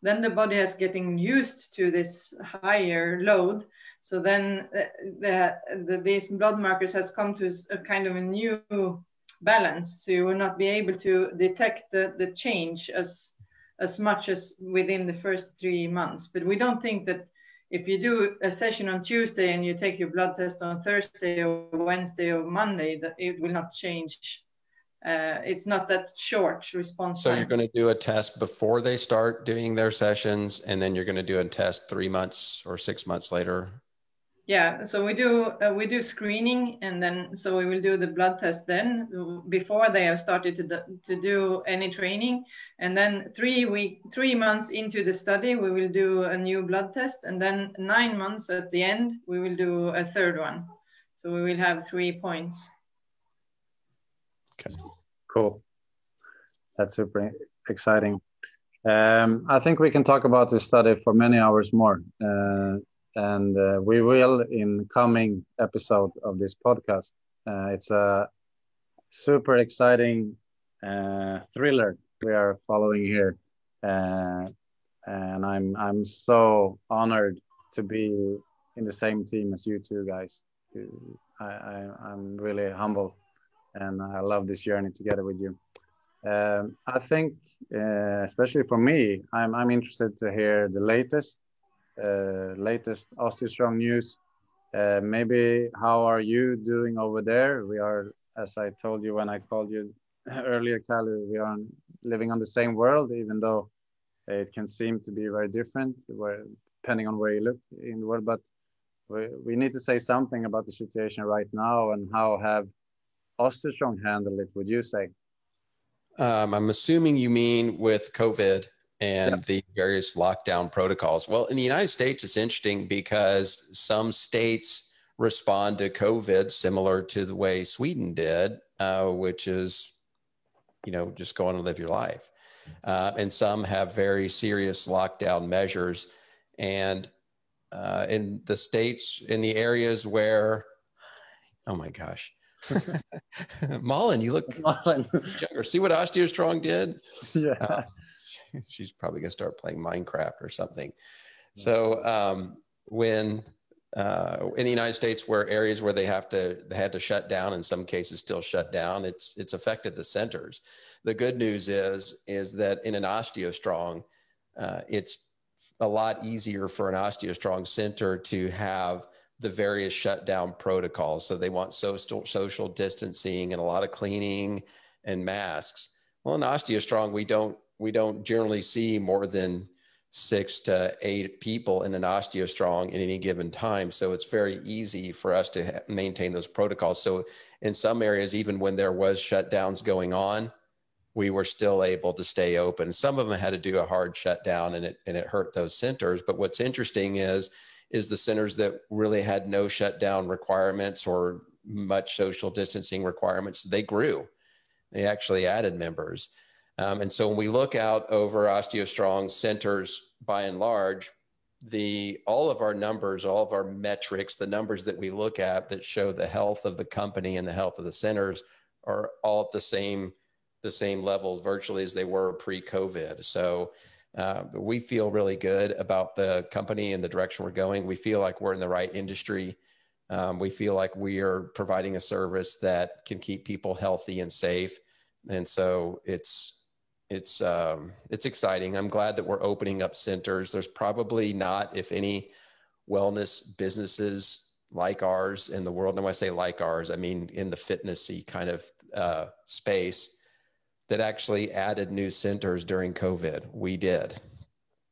then the body is getting used to this higher load. So then these blood markers has come to a kind of a new balance. So you will not be able to detect the change as much as within the first 3 months. But we don't think that if you do a session on Tuesday and you take your blood test on Thursday or Wednesday or Monday, that it will not change. It's not that short response time. So you're going to do a test before they start doing their sessions, and then you're going to do a test 3 months or 6 months later? Yeah, so we do screening, and then so we will do the blood test then before they have started to do any training, and then 3 months into the study we will do a new blood test, and then 9 months at the end we will do a third one. So we will have 3 points. Okay. Cool. That's super exciting. I think we can talk about this study for many hours more. And we will in coming episode of this podcast. It's a super exciting thriller we are following here, and I'm so honored to be in the same team as you two guys. I'm really humble, and I love this journey together with you. I think, especially for me, I'm interested to hear the latest OsteoStrong news. Maybe how are you doing over there? We are, as I told you when I called you earlier, Kalle, we are living on the same world, even though it can seem to be very different, depending on where you look in the world. But we need to say something about the situation right now, and how have OsteoStrong handled it, would you say? I'm assuming you mean with COVID and the various lockdown protocols. Well, in the United States, it's interesting because some states respond to COVID similar to the way Sweden did, which is, just go on and live your life. And some have very serious lockdown measures. And in the states, in the areas where, oh my gosh, Malin, you look younger. See what OsteoStrong did? Yeah. She's probably going to start playing Minecraft or something. So when in the United States, where areas where they had to shut down, in some cases still shut down, it's affected the centers. The good news is that in an OsteoStrong, it's a lot easier for an OsteoStrong center to have the various shutdown protocols. So they want social distancing and a lot of cleaning and masks. Well, in OsteoStrong, we don't generally see more than 6 to 8 people in an OsteoStrong at any given time. So it's very easy for us to maintain those protocols. So in some areas, even when there was shutdowns going on, we were still able to stay open. Some of them had to do a hard shutdown, and it hurt those centers. But what's interesting is the centers that really had no shutdown requirements or much social distancing requirements, they grew. They actually added members. And so when we look out over OsteoStrong centers, by and large, all of our numbers, all of our metrics, the numbers that we look at that show the health of the company and the health of the centers are all at the same level virtually as they were pre-COVID. So we feel really good about the company and the direction we're going. We feel like we're in the right industry. We feel like we are providing a service that can keep people healthy and safe. And so it's exciting. I'm glad that we're opening up centers. There's probably not, if any, wellness businesses like ours in the world. And when I say like ours, I mean in the fitnessy kind of space, that actually added new centers during COVID. We did.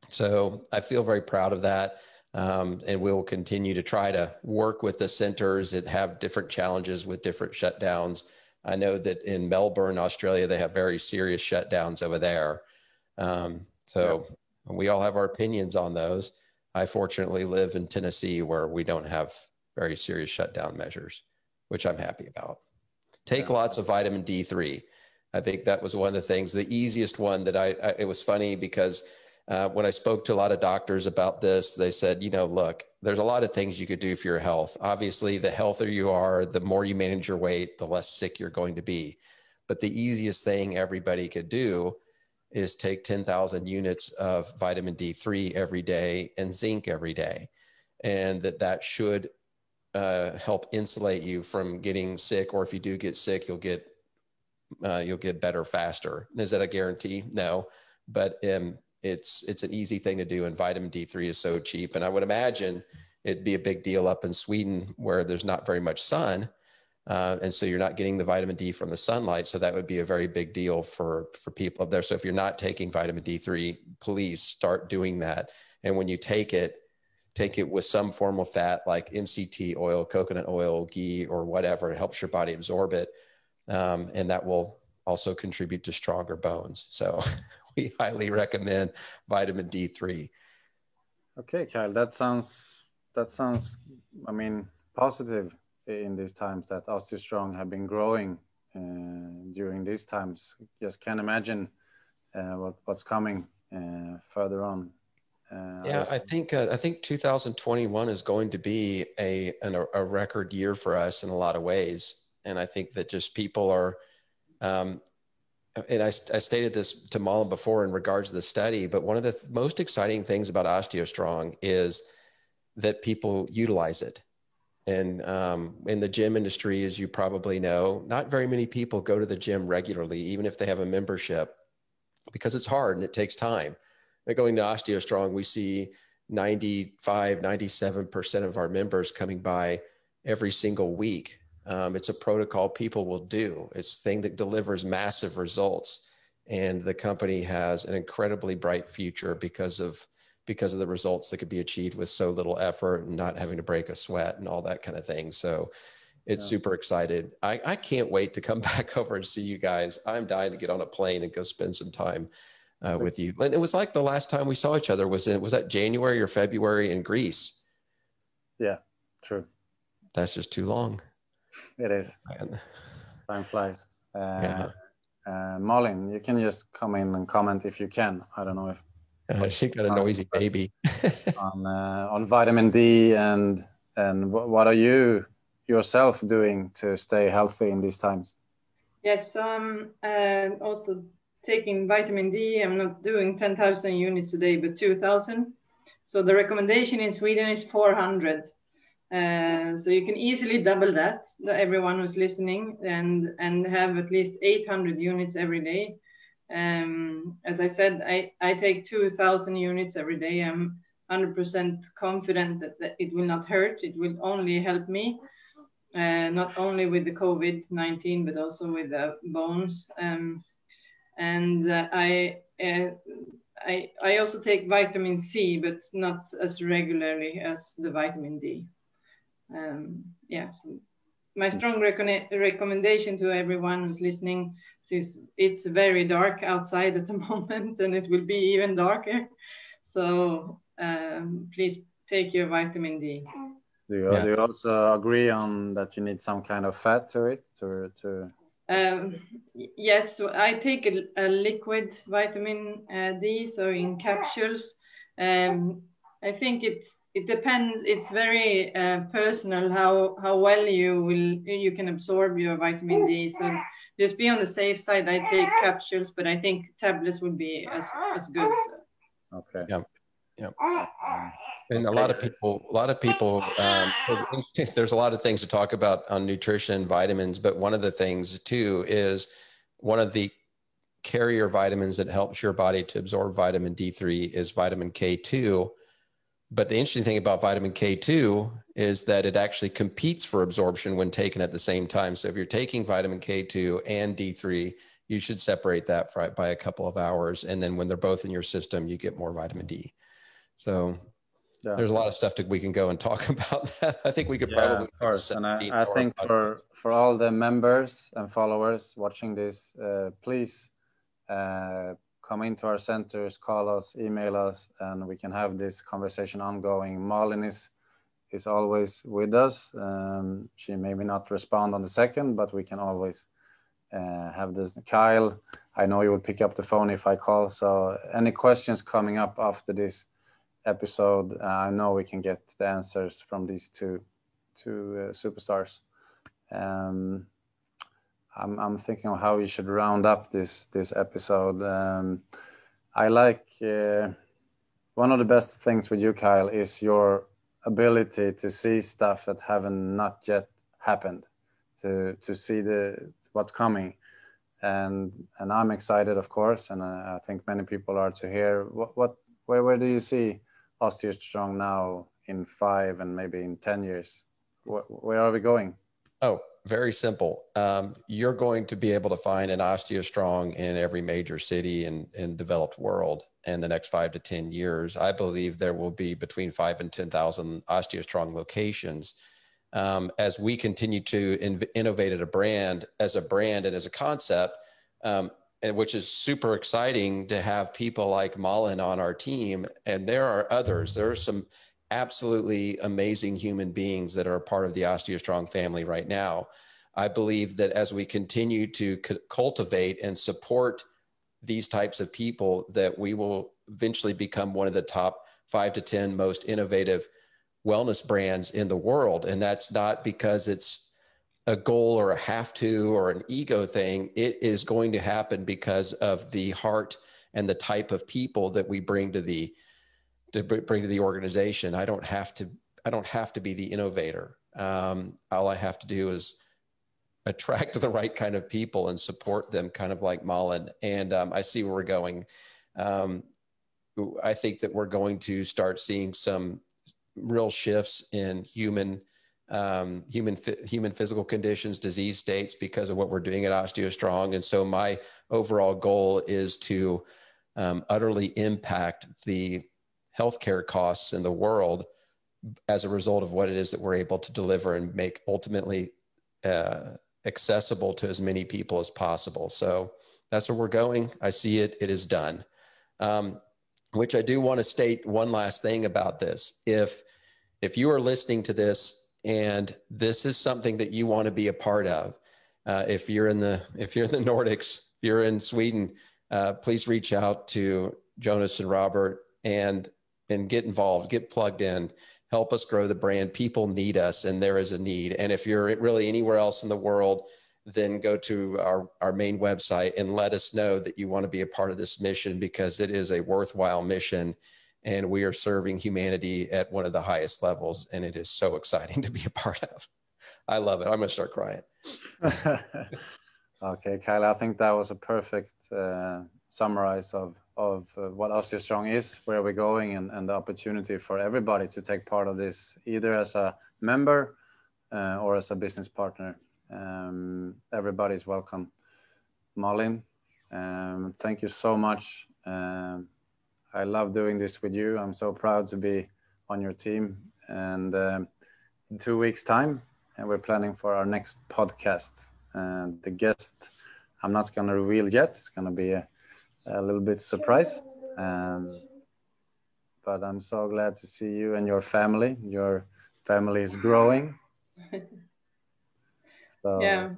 So I feel very proud of that. And we'll continue to try to work with the centers that have different challenges with different shutdowns. I know that in Melbourne, Australia, they have very serious shutdowns over there. We all have our opinions on those. I fortunately live in Tennessee, where we don't have very serious shutdown measures, which I'm happy about. Take lots of vitamin D3. I think that was one of the things, the easiest one that it was funny because when I spoke to a lot of doctors about this, they said, look, there's a lot of things you could do for your health. Obviously, the healthier you are, the more you manage your weight, the less sick you're going to be. But the easiest thing everybody could do is take 10,000 units of vitamin D3 every day and zinc every day. And that should help insulate you from getting sick. Or if you do get sick, you'll get better faster. Is that a guarantee? No, but it's an easy thing to do, and vitamin D3 is so cheap. And I would imagine it'd be a big deal up in Sweden, where there's not very much sun, and so you're not getting the vitamin D from the sunlight. So that would be a very big deal for people up there. So if you're not taking vitamin D3, please start doing that. And when you take it with some form of fat like MCT oil, coconut oil, ghee, or whatever. It helps your body absorb it. And that will also contribute to stronger bones. So we highly recommend vitamin D3. Okay, Kyle, that sounds, I mean, positive in these times that OsteoStrong have been growing during these times. Just can't imagine what's coming further on. I think 2021 is going to be a record year for us in a lot of ways. And I think that just people are, and I stated this to Malin before in regards to the study, but one of the most exciting things about OsteoStrong is that people utilize it. And in the gym industry, as you probably know, not very many people go to the gym regularly, even if they have a membership, because it's hard and it takes time. And going to OsteoStrong, we see 95, 97% of our members coming by every single week. It's a protocol people will do. It's a thing that delivers massive results. And the company has an incredibly bright future because of the results that could be achieved with so little effort and not having to break a sweat and all that kind of thing. So it's super excited. I can't wait to come back over and see you guys. I'm dying to get on a plane and go spend some time with you. And it was like the last time we saw each other was that January or February in Greece? Yeah, true. That's just too long. It is. Man. Time flies. Yeah. Malin, you can just come in and comment if you can. I don't know if she got a noisy baby. on vitamin D and what are you yourself doing to stay healthy in these times? Yes, so I'm also taking vitamin D. I'm not doing 10,000 units a day, but 2,000. So the recommendation in Sweden is 400. So you can easily double that, everyone who's listening, and have at least 800 units every day. As I said, I take 2,000 units every day. I'm 100% confident that it will not hurt. It will only help me, not only with the COVID-19, but also with the bones. I also take vitamin C, but not as regularly as the vitamin D. So my strong recommendation to everyone who's listening is it's very dark outside at the moment, and it will be even darker. So please take your vitamin D. Do you also agree on that you need some kind of fat to it to yes, so I take a liquid vitamin D, so in capsules. I think it depends. It's very personal how well you can absorb your vitamin D. So just be on the safe side. I take capsules, but I think tablets would be as good. Okay. Yeah. And a lot of people, there's a lot of things to talk about on nutrition, vitamins, but one of the things too is one of the carrier vitamins that helps your body to absorb vitamin D3 is vitamin K2. But the interesting thing about vitamin K2 is that it actually competes for absorption when taken at the same time. So if you're taking vitamin K2 and D3, you should separate that by a couple of hours. And then when they're both in your system, you get more vitamin D. So there's a lot of stuff that we can go and talk about that. I think we could probably. Of course. And I think for all the members and followers watching this, please come into our centers, call us, email us, and we can have this conversation ongoing. Malin is always with us. She maybe not respond on the second, but we can always have this. Kyle, I know you will pick up the phone if I call. So any questions coming up after this episode, I know we can get the answers from these two superstars. I'm thinking of how we should round up this episode. I like one of the best things with you, Kyle, is your ability to see stuff that haven't not yet happened, to see what's coming, and I'm excited, of course, and I think many people are to hear where do you see OsteoStrong now in 5 and maybe in 10 years? Where are we going? Oh, very simple. You're going to be able to find an OsteoStrong in every major city in developed world in the next 5 to 10 years. I believe there will be between 5 and 10,000 OsteoStrong locations. As we continue to innovate as a brand and as a concept, and which is super exciting to have people like Malin on our team. And there are others. There are some absolutely amazing human beings that are a part of the OsteoStrong family right now. I believe that as we continue to cultivate and support these types of people, that we will eventually become one of the top 5 to 10 most innovative wellness brands in the world. And that's not because it's a goal or a have to or an ego thing. It is going to happen because of the heart and the type of people that we bring to the organization. I don't have to be the innovator. All I have to do is attract the right kind of people and support them, kind of like Malin. And I see where we're going. I think that we're going to start seeing some real shifts in human physical conditions, disease states, because of what we're doing at OsteoStrong. And so my overall goal is to utterly impact the healthcare costs in the world as a result of what it is that we're able to deliver and make ultimately accessible to as many people as possible. So that's where we're going. I see it. It is done. Which I do want to state one last thing about this. If you are listening to this and this is something that you want to be a part of, if you're in the Nordics, if you're in Sweden, please reach out to Jonas and Robert and get involved, get plugged in, help us grow the brand. People need us, and there is a need. And if you're really anywhere else in the world, then go to our main website and let us know that you want to be a part of this mission, because it is a worthwhile mission. And we are serving humanity at one of the highest levels. And it is so exciting to be a part of. I love it. I'm going to start crying. Okay, Kyle, I think that was a perfect summarize of what OsteoStrong is, where we're going, and the opportunity for everybody to take part of this, either as a member or as a business partner. Everybody's welcome. Malin, thank you so much. I love doing this with you. I'm so proud to be on your team. And in 2 weeks' time, and we're planning for our next podcast. And the guest, I'm not going to reveal yet. It's going to be a little bit surprise. But I'm so glad to see you and your family. Your family is growing. So, yeah,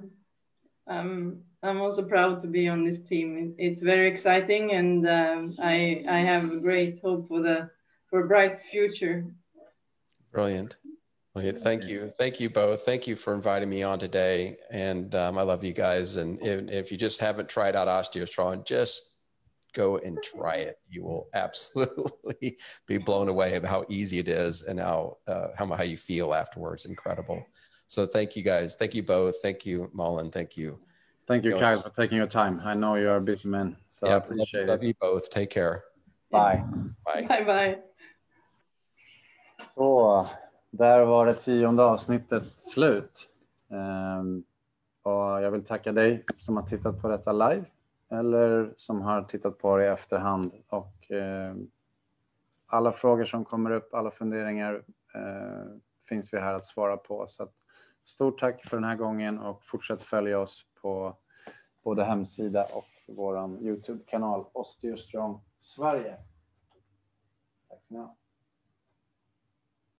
I'm also proud to be on this team. It's very exciting, and I have a great hope for a bright future. Brilliant. Okay, thank you both. Thank you for inviting me on today, and I love you guys. And if you just haven't tried out OsteoStrong, just go and try it. You will absolutely be blown away of how easy it is and how you feel afterwards. Incredible. So thank you guys. Thank you both. Thank you, Malin. Thank you. Thank you, Kyle, for taking your time. I know you are a busy man, so I appreciate it. Love you both. Take care. Bye. Bye. Bye bye. Så, där var det 10:e avsnittet slut. Och jag vill tacka dig som har tittat på detta live, eller som har tittat på det i efterhand. Och alla frågor som kommer upp, alla funderingar finns vi här att svara på. Så att, stort tack för den här gången, och fortsätt följa oss på både hemsida och vår YouTube-kanal OsteoStrong Sverige. Tack så mycket.